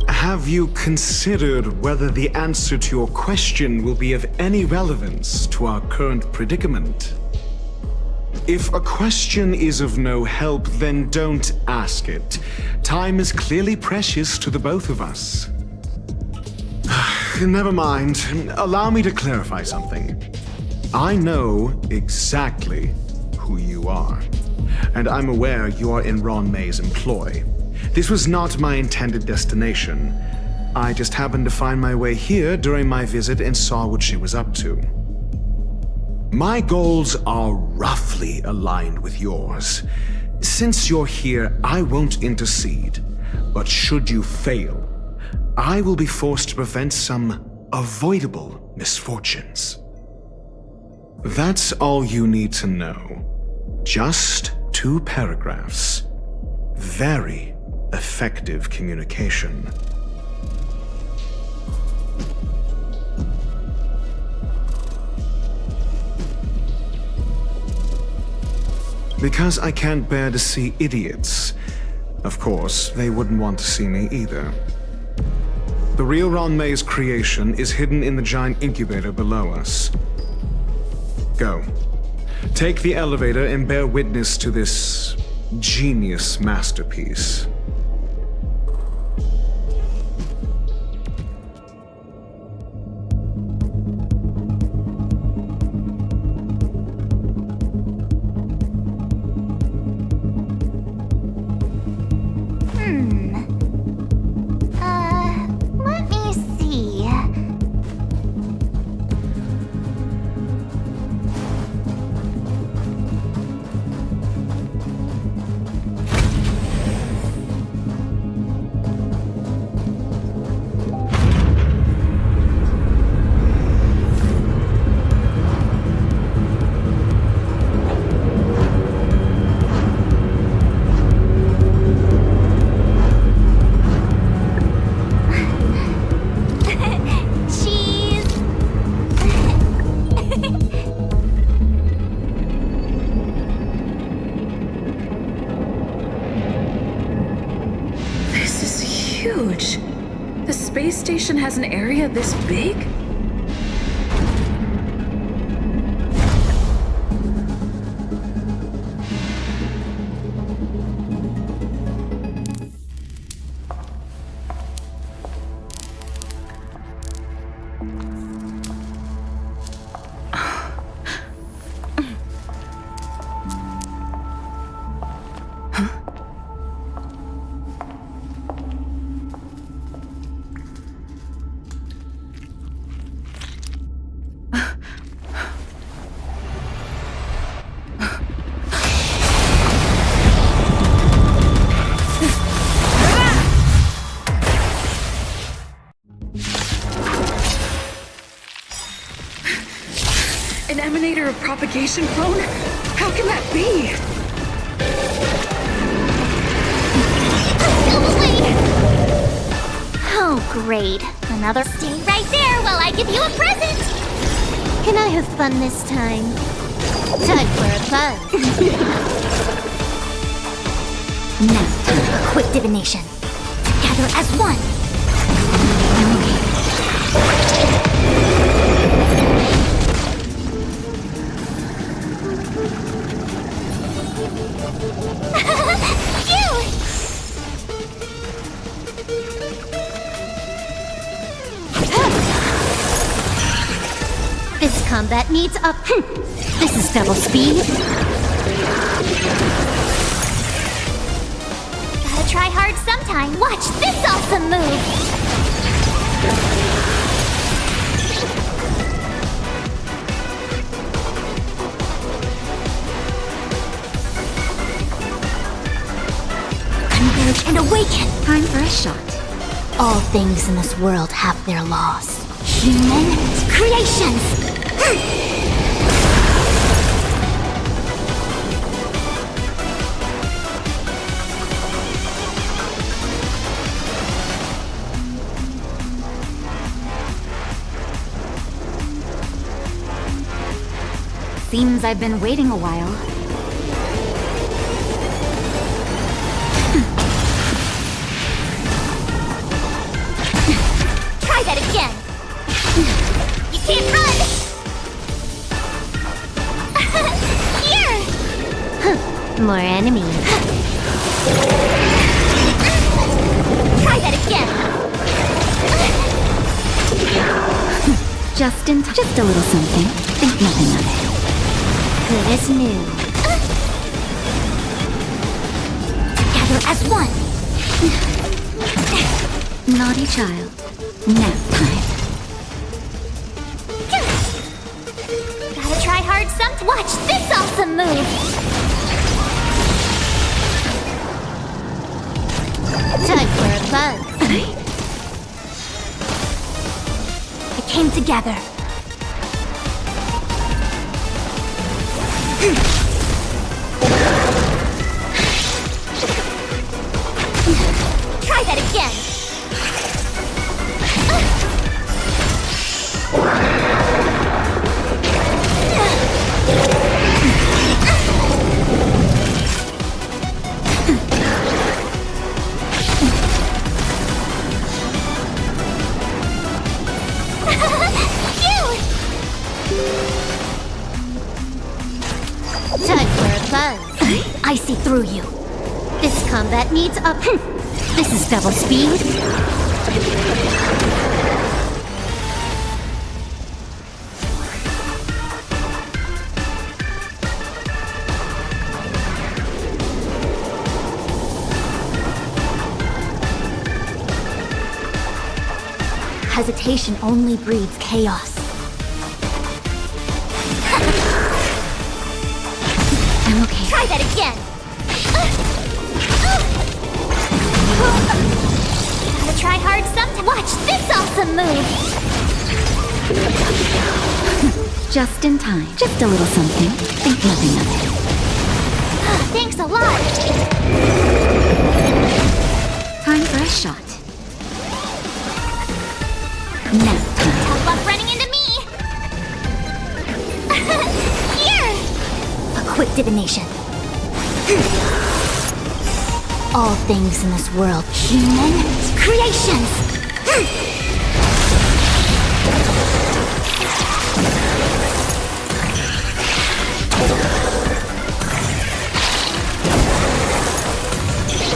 Have you considered whether the answer to your question will be of any relevance to our current predicament? If a question is of no help, then don't ask it. Time is clearly precious to the both of us. Never mind. Allow me to clarify something. I know exactly who you are, and I'm aware you are in Ron May's employ. This was not my intended destination. I just happened to find my way here during my visit and saw what she was up to. My goals are roughly aligned with yours. Since you're here, I won't intercede. But should you fail, I will be forced to prevent some avoidable misfortunes. That's all you need to know. Just 2 paragraphs. Very effective communication. Because I can't bear to see idiots. Of course, they wouldn't want to see me either. The real Ron May's creation is hidden in the giant incubator below us. Go. Take the elevator and bear witness to this genius masterpiece. Let me see. Cheese. This is huge. The space station has an area this big? An emanator of propagation clone? How can that be? Oh, great. Another. Stay right there while I give you a present! Can I have fun this time? Time for a buzz. Now, time for quick divination. Together as one. Phew! This combat needs up. This is double speed. Gotta try hard sometime. Watch this awesome move. Awaken! Time for a shot. All things in this world have their laws. Human creations! Seems I've been waiting a while. Try that again! You can't run! Here! More enemies. Try that again! Just a little something. Think nothing of it. Good as new. Together as one! Naughty child. Nap time. Gotta try hard some. Watch this awesome move! Time for a buzz. It came together. Try that again! Time for a buzz. I see through you. This combat needs up. This is double speed. Hesitation only breeds chaos. I'm okay. Try that again! Gotta try hard sometime. Watch this awesome move! Just in time. Just a little something. Think nothing of it. Thanks a lot! Time for a shot. Nap time. Tough luck running into me! Here! A quick divination. All things in this world, human creations!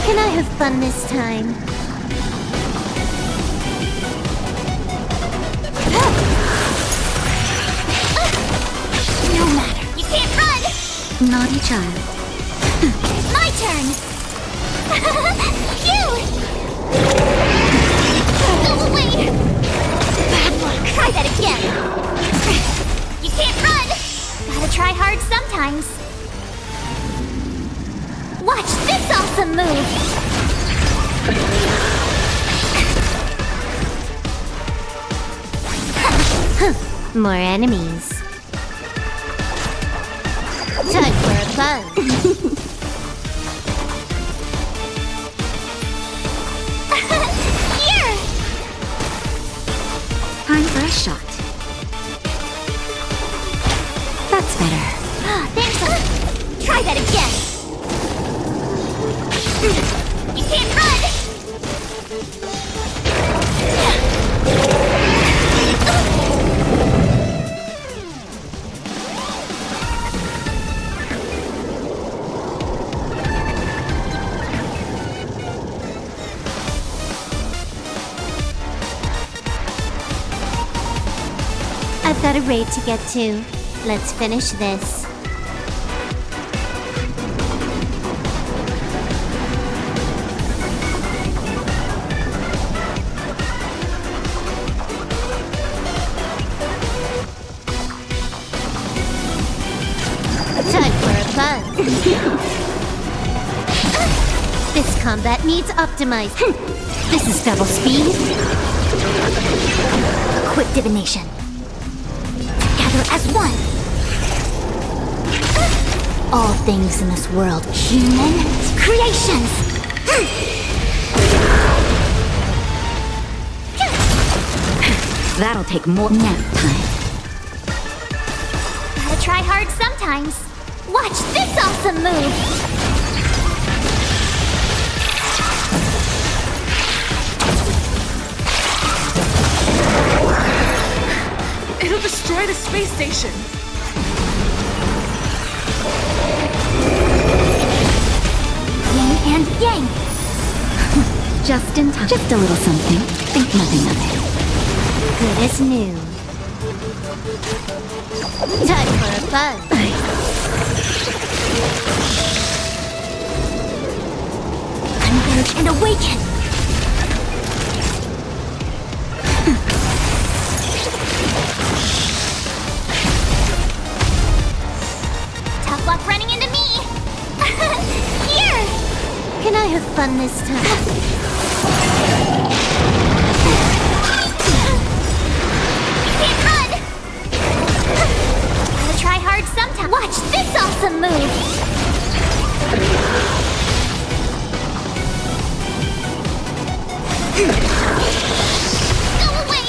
Can I have fun this time? No matter, you can't run! Naughty child. My turn! Phew! Go away! Bad luck! Try that again! You can't run! Gotta try hard sometimes. Watch this awesome move! More enemies. Time for a buzz. Here! Time for a shot. That's better. Thanks. Try that again. You can't run! I've got a raid to get to. Let's finish this. Time for a buzz. This combat needs optimized. This is double speed. Quick divination. Gather as one. All things in this world, human creations. That'll take more nap time. Gotta try hard sometimes. Watch this awesome move. It'll destroy the space station. Yin and yang. Just in time. Just a little something. Think nothing of it. Good as new. Time for a buzz. Converge and awaken. Tough luck running into me. Here. Can I have fun this time? Try hard sometime. Watch this awesome move. Go away.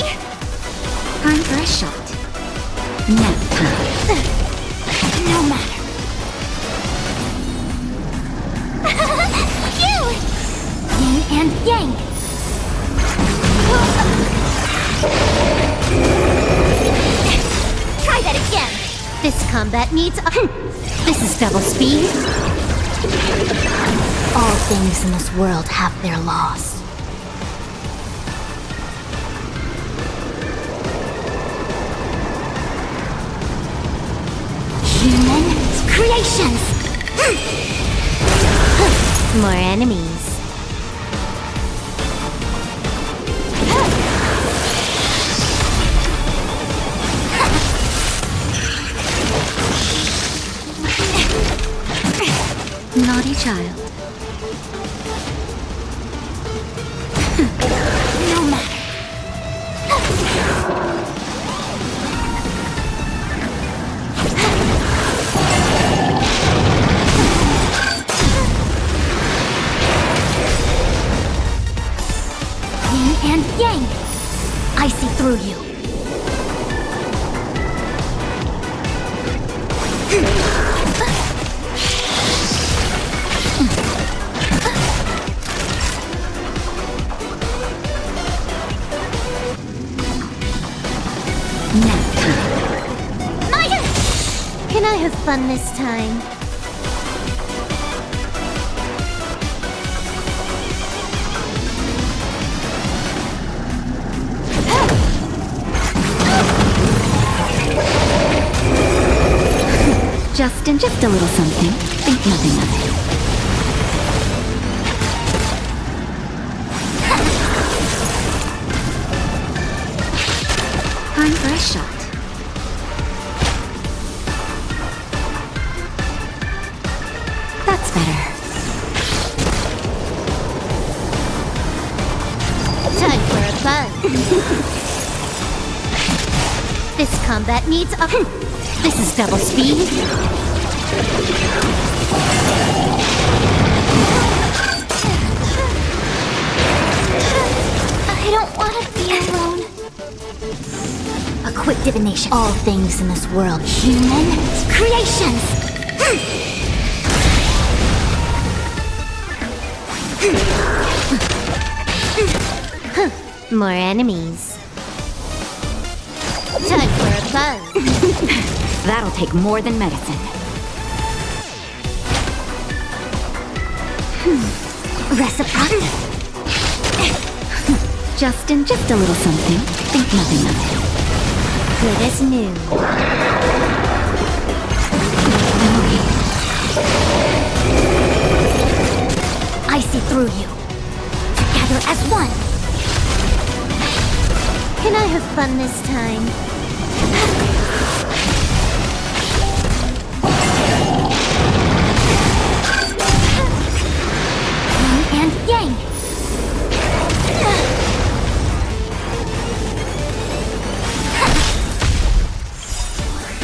Time for a shot. Nap time. No matter. You. Yin and yang. Try that again. This combat needs This is double speed. All things in this world have their laws. Human creations. More enemies. Naughty child. No matter. Yin and yang. I see through you. Can I have fun this time? Just a little something. Think nothing of it. Time for a shot. That's better. Time for a buzz. This combat needs a... This is double speed. I don't want to be alone. A quick divination. All things in this world, human creations. More enemies. Time for a buzz. That'll take more than medicine. Reciprocity. Just a little something. Think nothing of it. Good as new. I see through you. Together as one. Can I have fun this time?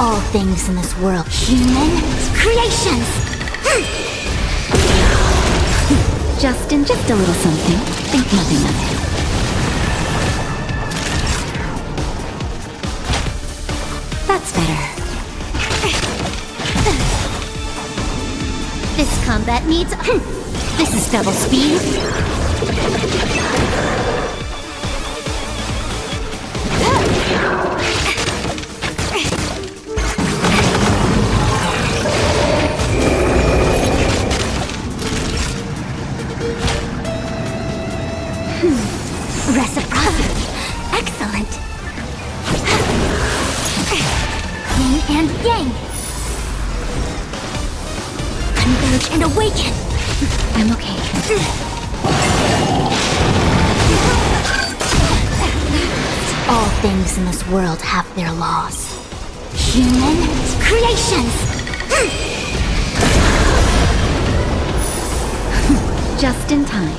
All things in this world, human creations. Just a little something. Think nothing of it. That's better. This combat needs. This is double speed. Reciprocity. Excellent. Yin and yang. Converge and awaken. I'm okay. All things in this world have their laws. Human creations. Just in time.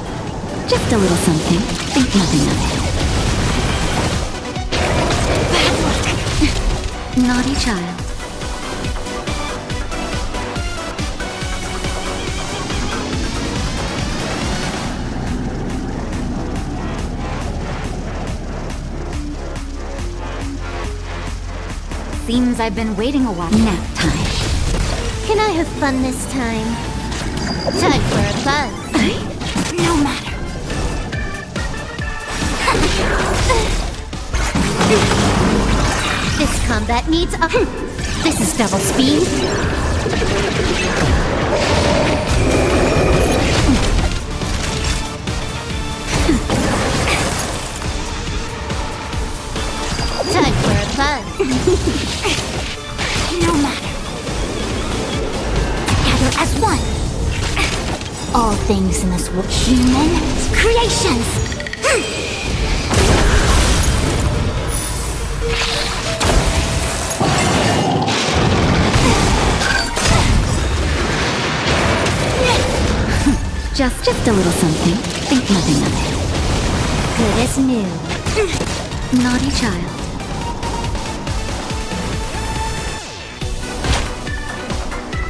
Just a little something. Think nothing of it. Naughty child. Seems I've been waiting a while. Nap time. Can I have fun this time? Time for a buzz. No matter. This combat needs a. This is double speed. Time for a buzz. No matter. Together as one. All things in this world. Human creations. Just a little something. Think nothing of it. Good as new. Naughty child.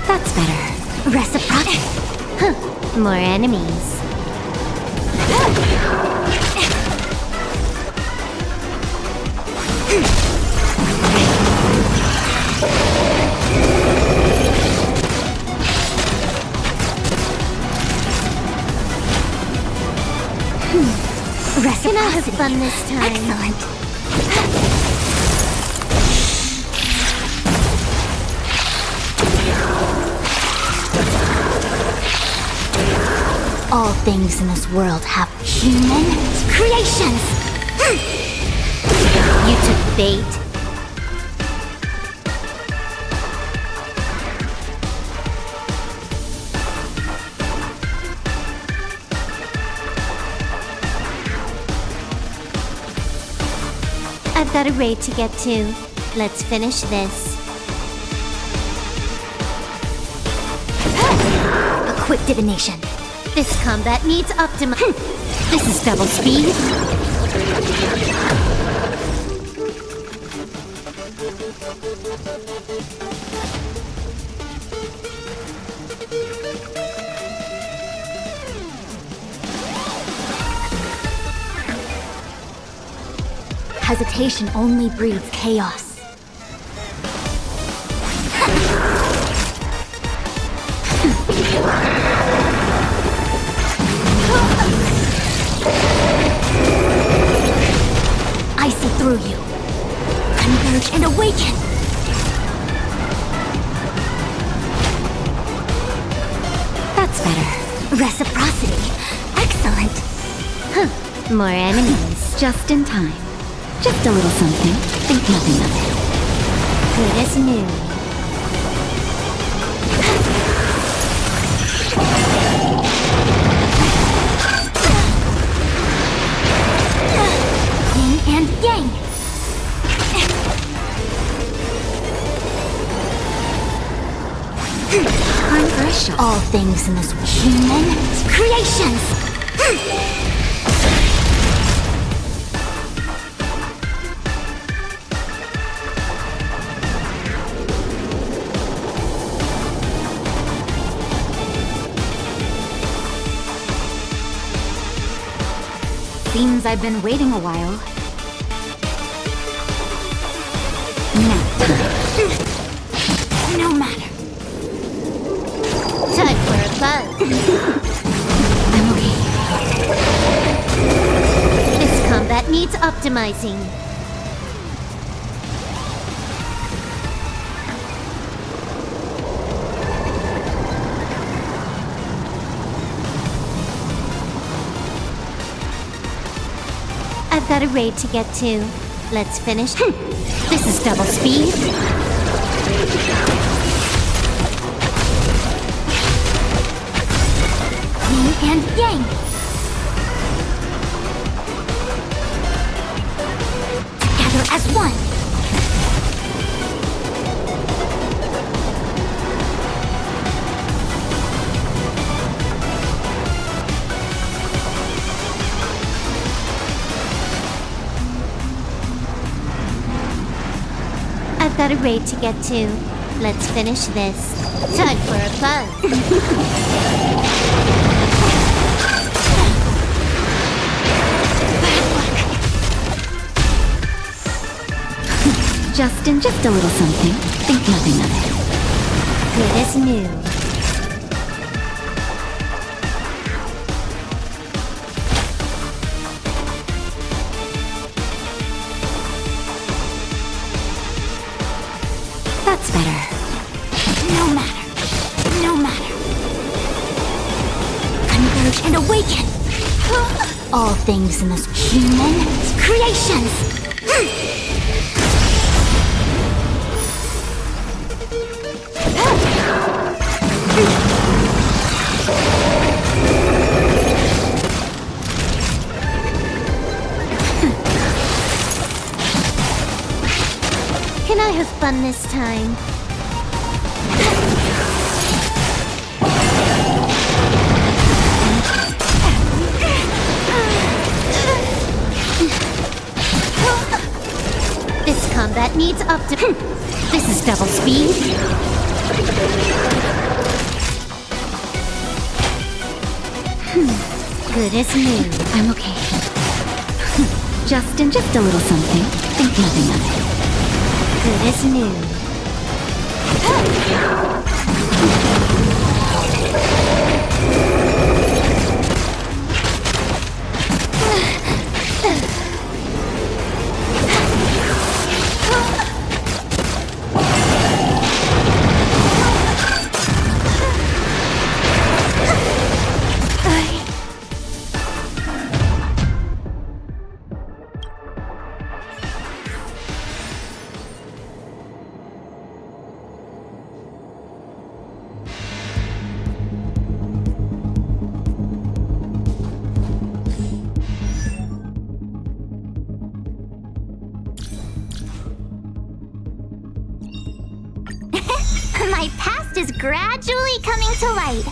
That's better. Reciprocity. More enemies. Can I have fun this time? Excellent. All things in this world have human creations. You took bait. I've got a raid to get to. Let's finish this. A quick divination. This combat needs optima. This is double speed. Hesitation only breeds chaos. I see through you. Converge and awaken. That's better. Reciprocity. Excellent. More enemies. Just in time. Just a little something. Think nothing of it. Good as new. Yin and yang. Time for a shot. All things in this world. Human creations. Seems I've been waiting a while. No matter. Time for a buzz. I'm okay. This combat needs optimizing. I've got a raid to get to. Let's finish. This is double speed. Yin and yang. Together as one. I've got a raid to get to. Let's finish this. Time for a buzz. Justin, just a little something. Think nothing of it. Good as new. That's better. No matter. No matter. Converge and awaken. All things in this human creations. Can I have fun this time? This combat needs This is double speed. Good as new. I'm okay. Justin, just a little something. Think nothing of it. Good as new. My past is gradually coming to light.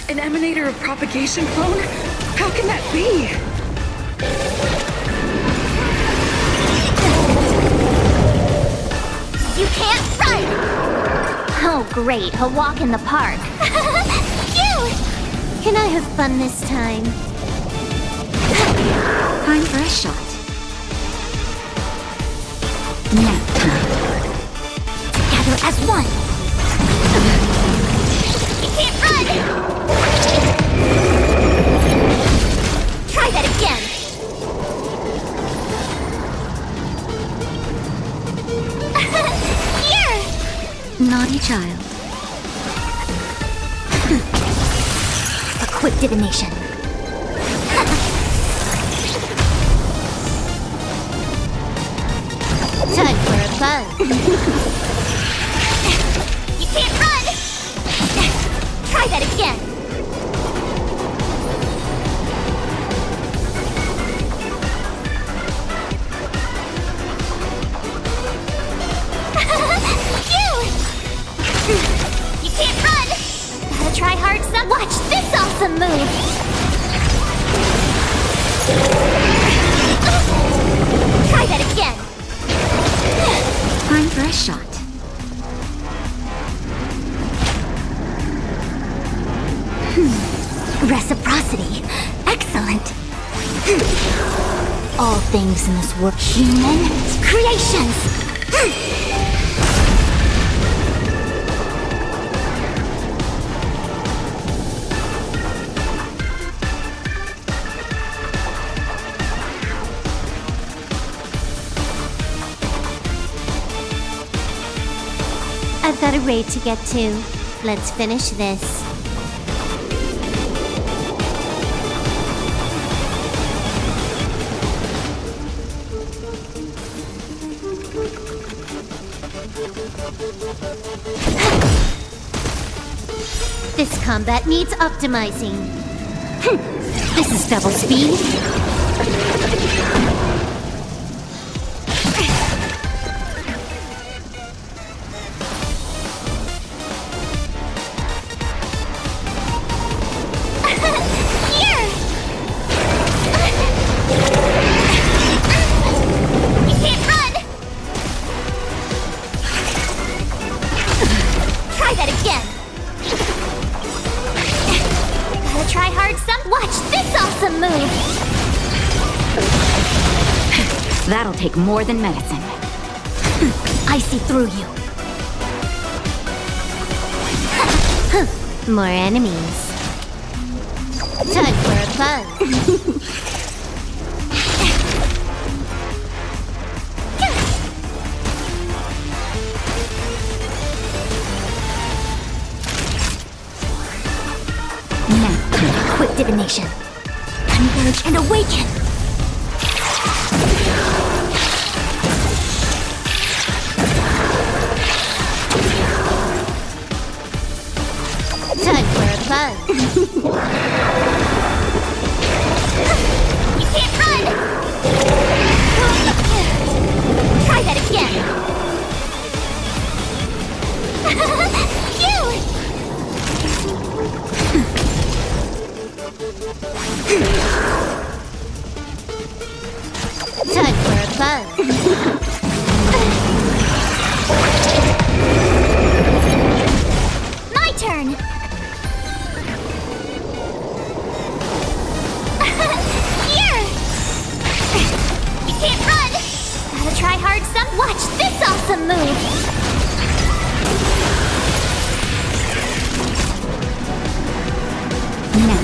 An emanator of propagation clone? How can that be? You can't run! Oh, great, a walk in the park. Phew! Can I have fun this time? Time for a shot. Nap time. Together as one! You can't run! Try that again! Here! Naughty child. A quick divination. Time for a buzz. You can't run! Try that again. Phew! You can't run! Gotta try hard some. Watch this awesome move! Try that again. Time for a shot. Reciprocity. Excellent. All things in this world. Human creations. I've got a raid to get to. Let's finish this. This combat needs optimizing. This is double speed. That'll take more than medicine. I see through you. More enemies. Time for a buzz. Now, quick divination. Converge and awaken. Time for a buzz. You can't run! Try that again. Phew! Time for a buzz. My turn! Here! You can't run! Gotta try hard some. Watch this awesome move! Now,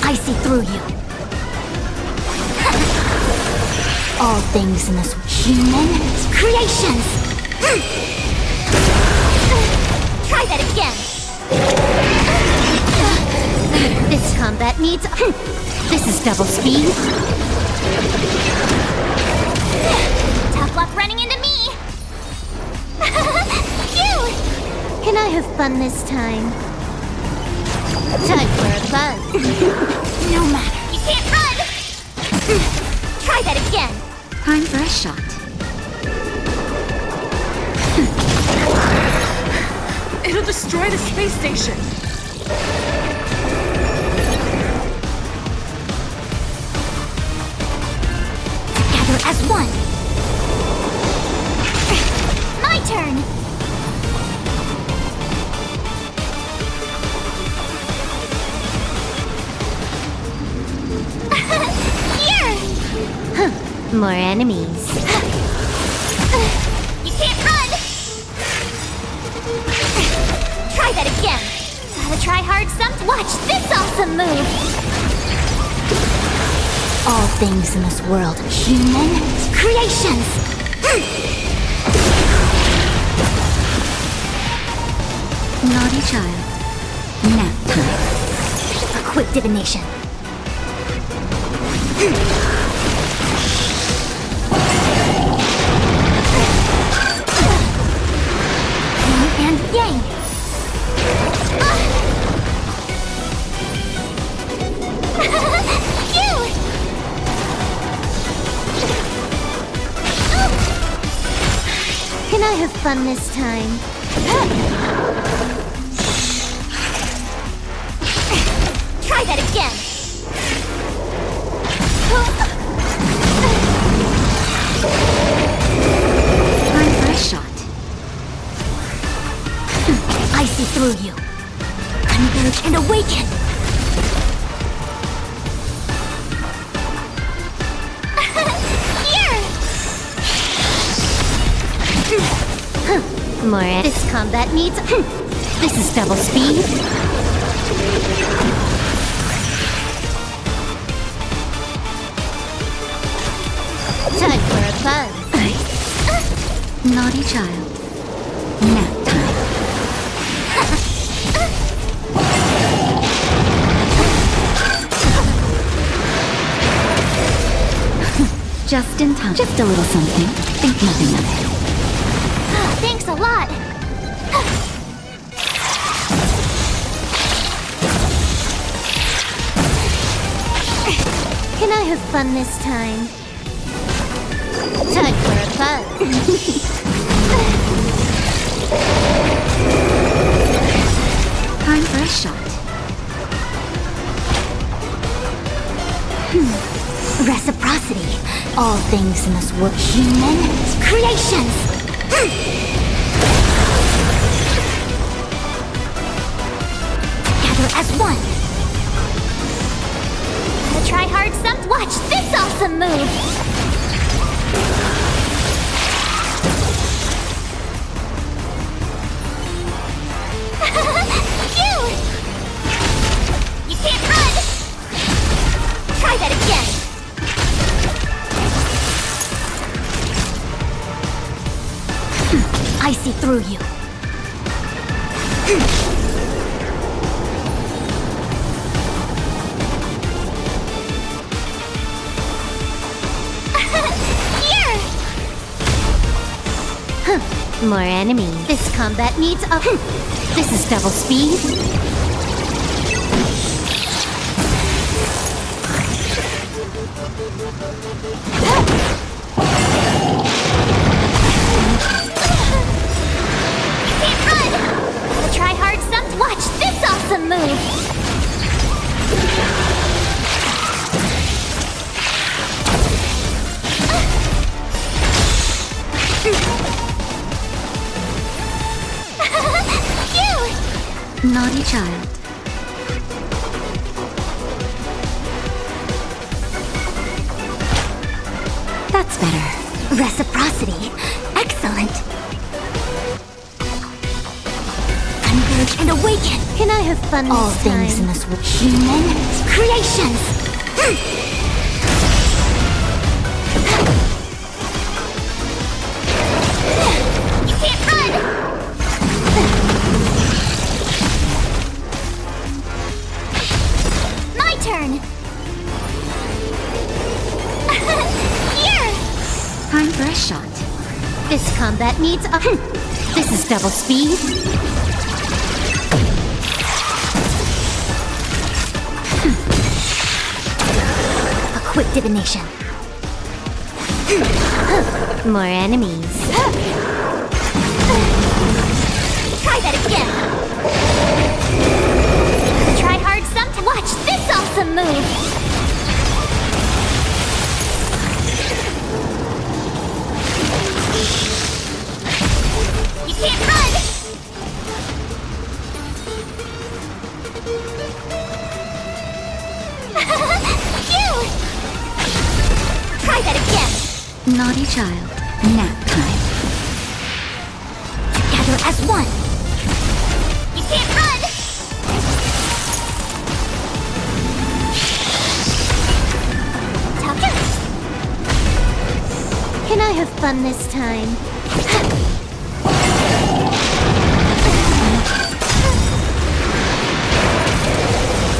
I see through you. All things in this human creations. Try that again. This combat needs. This is double speed. Tough luck running into me. Phew! Can I have fun this time? Time for a buzz. No matter. You can't run. Try that again. Time for a shot. It'll destroy the space station. as one. My turn. Here! More enemies. You can't run! Try that again. Gotta try hard some. Watch this awesome move! All things in this world, human creations! Naughty child. Nap time. A quick divination. Yin and yang. Phew! Can I have fun this time? Try that again. Time for a shot. I see through you. Converge and awaken. Here! More. This combat needs. This is double speed. Time for a buzz. Naughty child. Nap time. Just in time. Just a little something. Think nothing of it. Thanks a lot. Can I have fun this time? Time for a buzz. Time for a shot. Reciprocity. All things in this world, human creations. Together as one. Gotta try hard some. Watch this awesome move. Phew! You can't run. Try that again. I see through you. Here! More enemies. This combat needs a. This is double speed. Try hard some. Watch this awesome move. Phew! Naughty child. That's better. Reciprocity. Excellent. Converge and awaken. Can I have fun All this things time? in this world, human creations. You can't run. My turn. Here. Time for a shot. This combat needs a. This is double speed. A quick divination. More enemies. Try that again. Try hard some. Watch this awesome move. Naughty child. Nap time. Together as one. You can't run! Tucker! Can I have fun this time?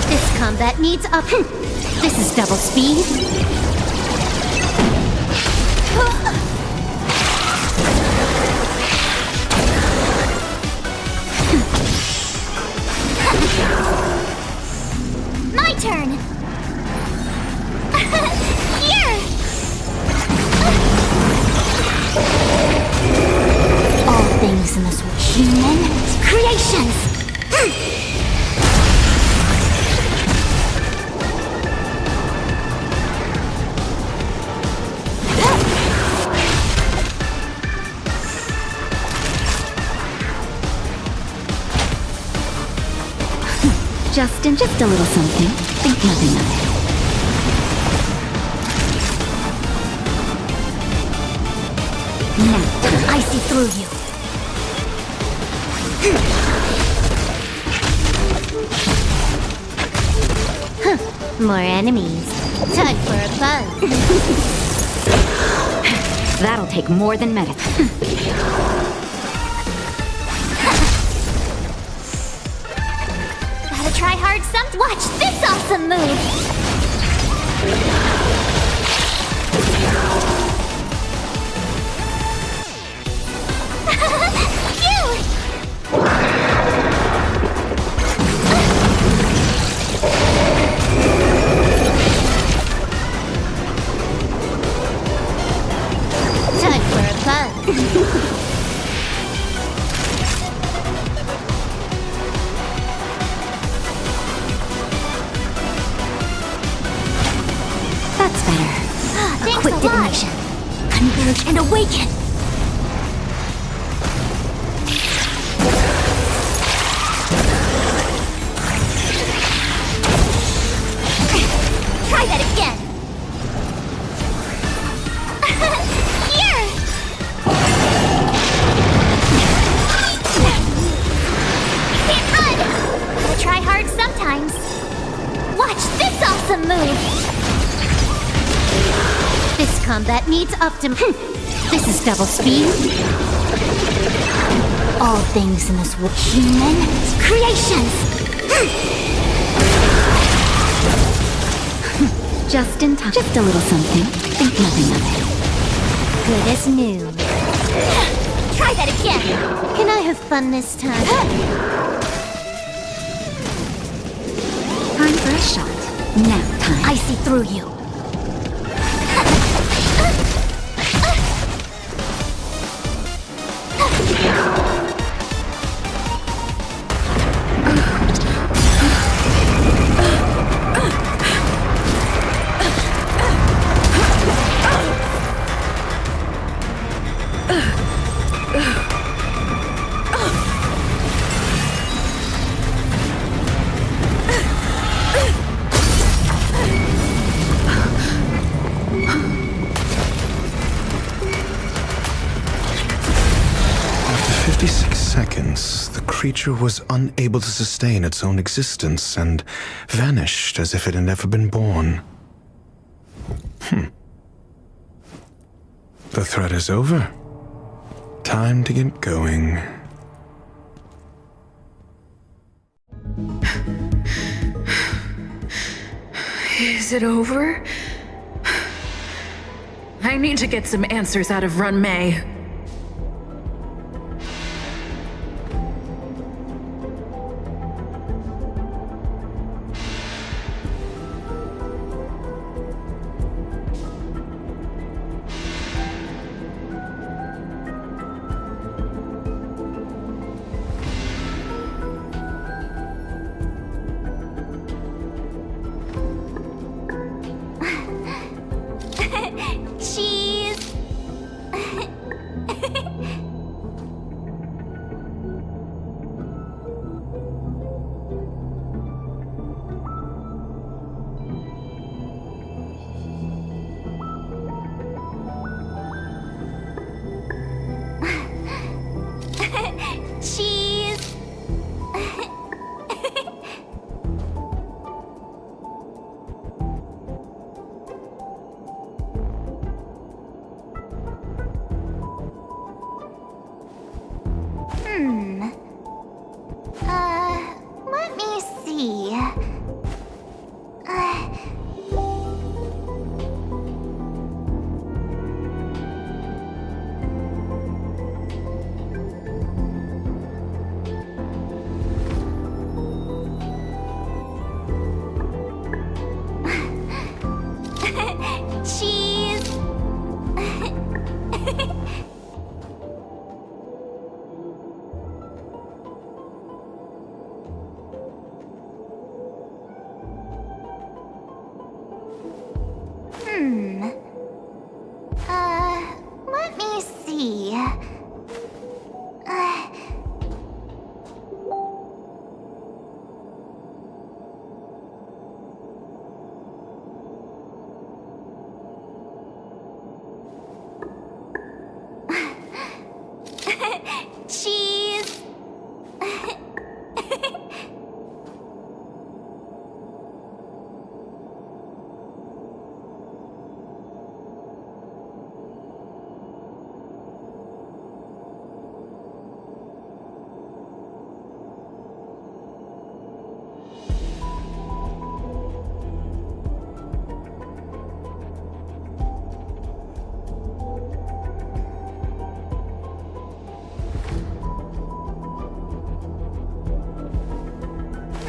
This combat needs up. This is double speed. My turn! Here! All things in this world. Human creations! Just a little something. Think nothing of it. Now, I see through you. More enemies. Time for a buzz. that'll take more than medicine. Gotta try hard some. Watch this awesome move! Time for a buzz. That's better. Thanks Quick a lot. divination. Converge and awaken. Try that again. Here. Can't run. Gotta try hard sometimes. Watch this awesome move. This combat needs This is double speed. all things in this world. Human creations. Just in time. Just a little something. Think nothing of it. Good as new. Try that again. Can I have fun this time? Time for a shot. Nap time. I see through you. After 56 seconds, the creature was unable to sustain its own existence and vanished as if it had never been born. The threat is over. Time to get going. Is it over? I need to get some answers out of Run May. Cheese.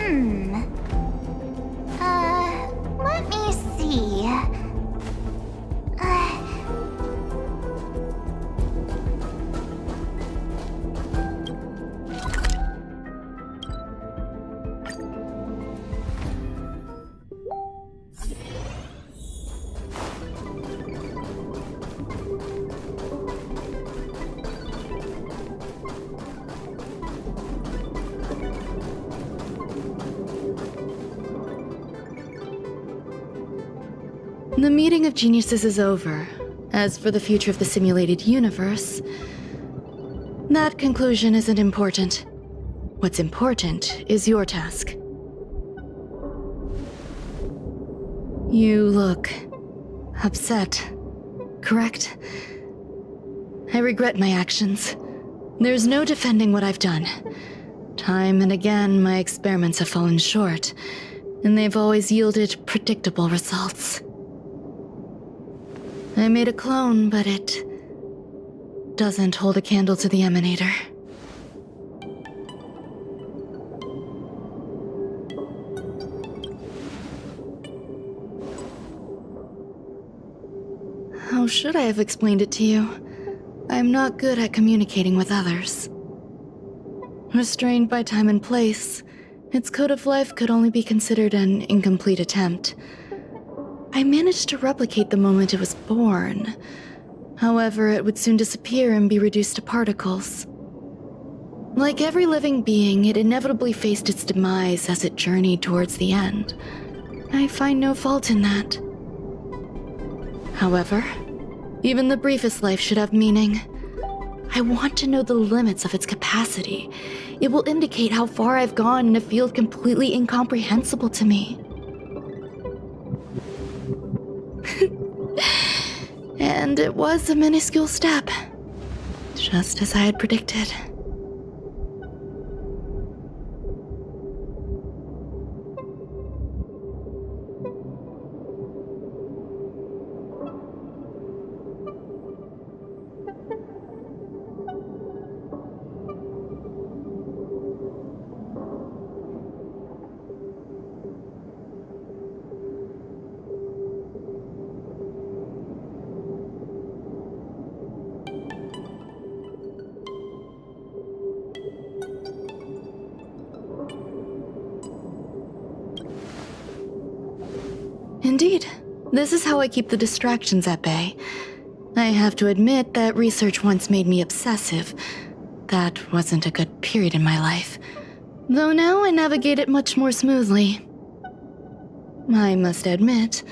Let me see. The meeting of geniuses is over. As for the future of the simulated universe, that conclusion isn't important. What's important is your task. You look upset, correct? I regret my actions. There's no defending what I've done. Time and again, my experiments have fallen short, and they've always yielded predictable results. I made a clone, but it doesn't hold a candle to the emanator. How should I have explained it to you? I'm not good at communicating with others. Restrained by time and place, its code of life could only be considered an incomplete attempt. I managed to replicate the moment it was born. However, it would soon disappear and be reduced to particles. Like every living being, it inevitably faced its demise as it journeyed towards the end. I find no fault in that. However, even the briefest life should have meaning. I want to know the limits of its capacity. It will indicate how far I've gone in a field completely incomprehensible to me. And it was a minuscule step, just as I had predicted. Indeed. This is how I keep the distractions at bay. I have to admit that research once made me obsessive. That wasn't a good period in my life. Though now I navigate it much more smoothly. I must admit,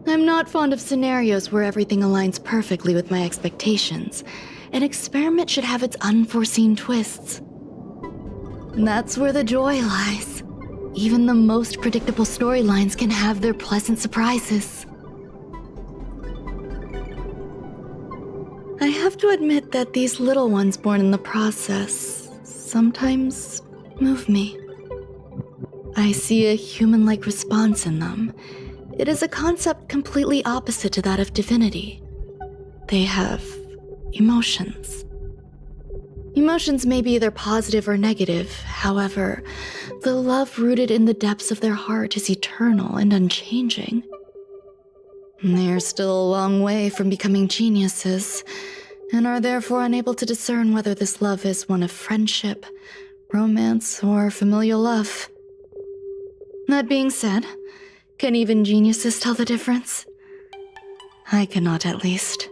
I'm not fond of scenarios where everything aligns perfectly with my expectations. An experiment should have its unforeseen twists. That's where the joy lies. Even the most predictable storylines can have their pleasant surprises. I have to admit that these little ones born in the process sometimes move me. I see a human-like response in them. It is a concept completely opposite to that of divinity. They have emotions. Emotions may be either positive or negative. However, the love rooted in the depths of their heart is eternal and unchanging. They are still a long way from becoming geniuses, and are therefore unable to discern whether this love is one of friendship, romance, or familial love. That being said, can even geniuses tell the difference? I cannot, at least.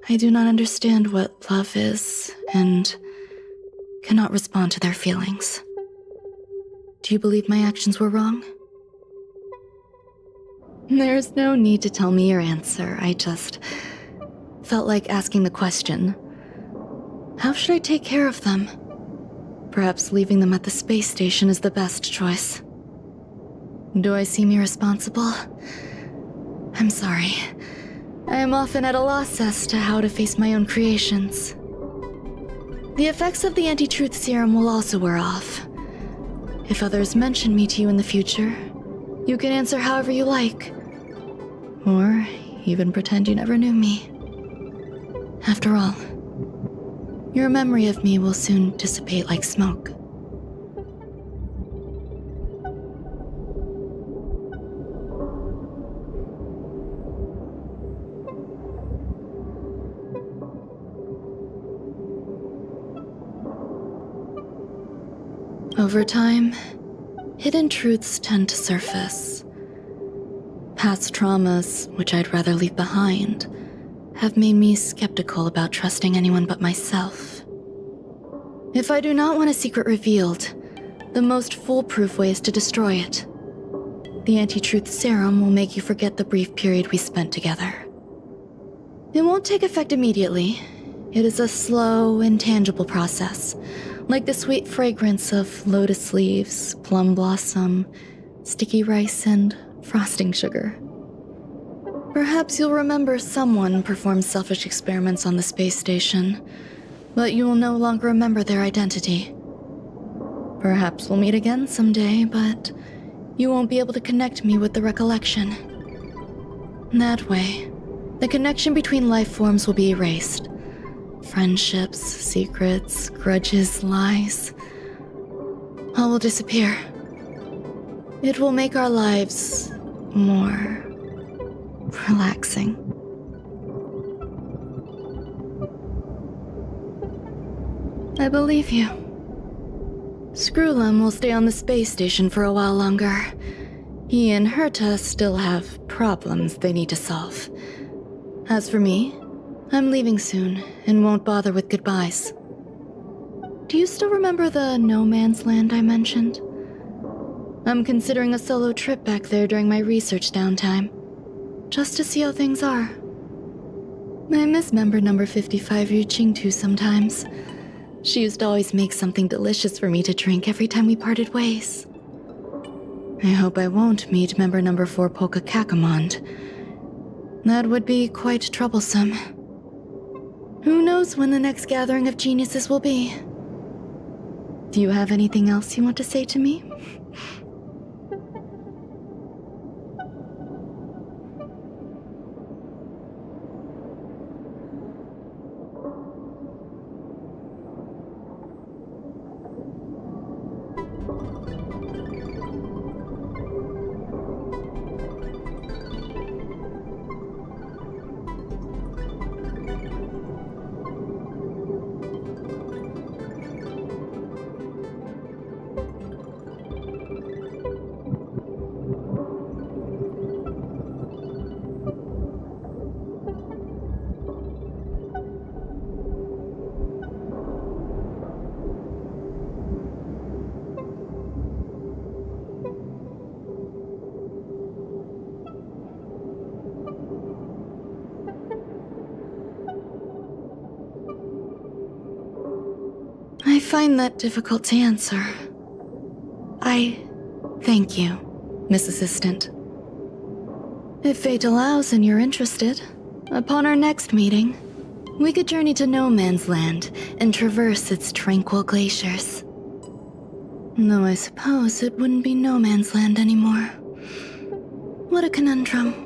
I do not understand what love is, and cannot respond to their feelings. Do you believe my actions were wrong? There's no need to tell me your answer. I just felt like asking the question. How should I take care of them? Perhaps leaving them at the space station is the best choice. Do I seem irresponsible? I'm sorry. I am often at a loss as to how to face my own creations. The effects of the anti-truth serum will also wear off. If others mention me to you in the future, you can answer however you like. Or even pretend you never knew me. After all, Your memory of me will soon dissipate like smoke. Over time, hidden truths tend to surface. Past traumas, which I'd rather leave behind, have made me skeptical about trusting anyone but myself. If I do not want a secret revealed, the most foolproof way is to destroy it. The anti-truth serum will make you forget the brief period we spent together. It won't take effect immediately. It is a slow, intangible process, like the sweet fragrance of lotus leaves, plum blossom, sticky rice, and frosting sugar. Perhaps you'll remember someone performed selfish experiments on the space station, but you will no longer remember their identity. Perhaps we'll meet again someday, but you won't be able to connect me with the recollection. That way, the connection between life forms will be erased. Friendships, secrets, grudges, lies. All will disappear. It will make our lives more relaxing. I believe you. Screwlum will stay on the space station for a while longer. He and Herta still have problems they need to solve. As for me, I'm leaving soon and won't bother with goodbyes. Do you still remember the no man's land I mentioned? I'm considering a solo trip back there during my research downtime, just to see how things are. I miss member number 55 Yuqingtu sometimes. She used to always make something delicious for me to drink every time we parted ways. I hope I won't meet member number 4 Polka Kakamond. That would be quite troublesome. Who knows when the next gathering of geniuses will be? Do you have anything else you want to say to me? I find that difficult to answer. I thank you, Miss Assistant. If fate allows and you're interested, upon our next meeting, we could journey to No Man's Land and traverse its tranquil glaciers. Though I suppose it wouldn't be No Man's Land anymore. What a conundrum.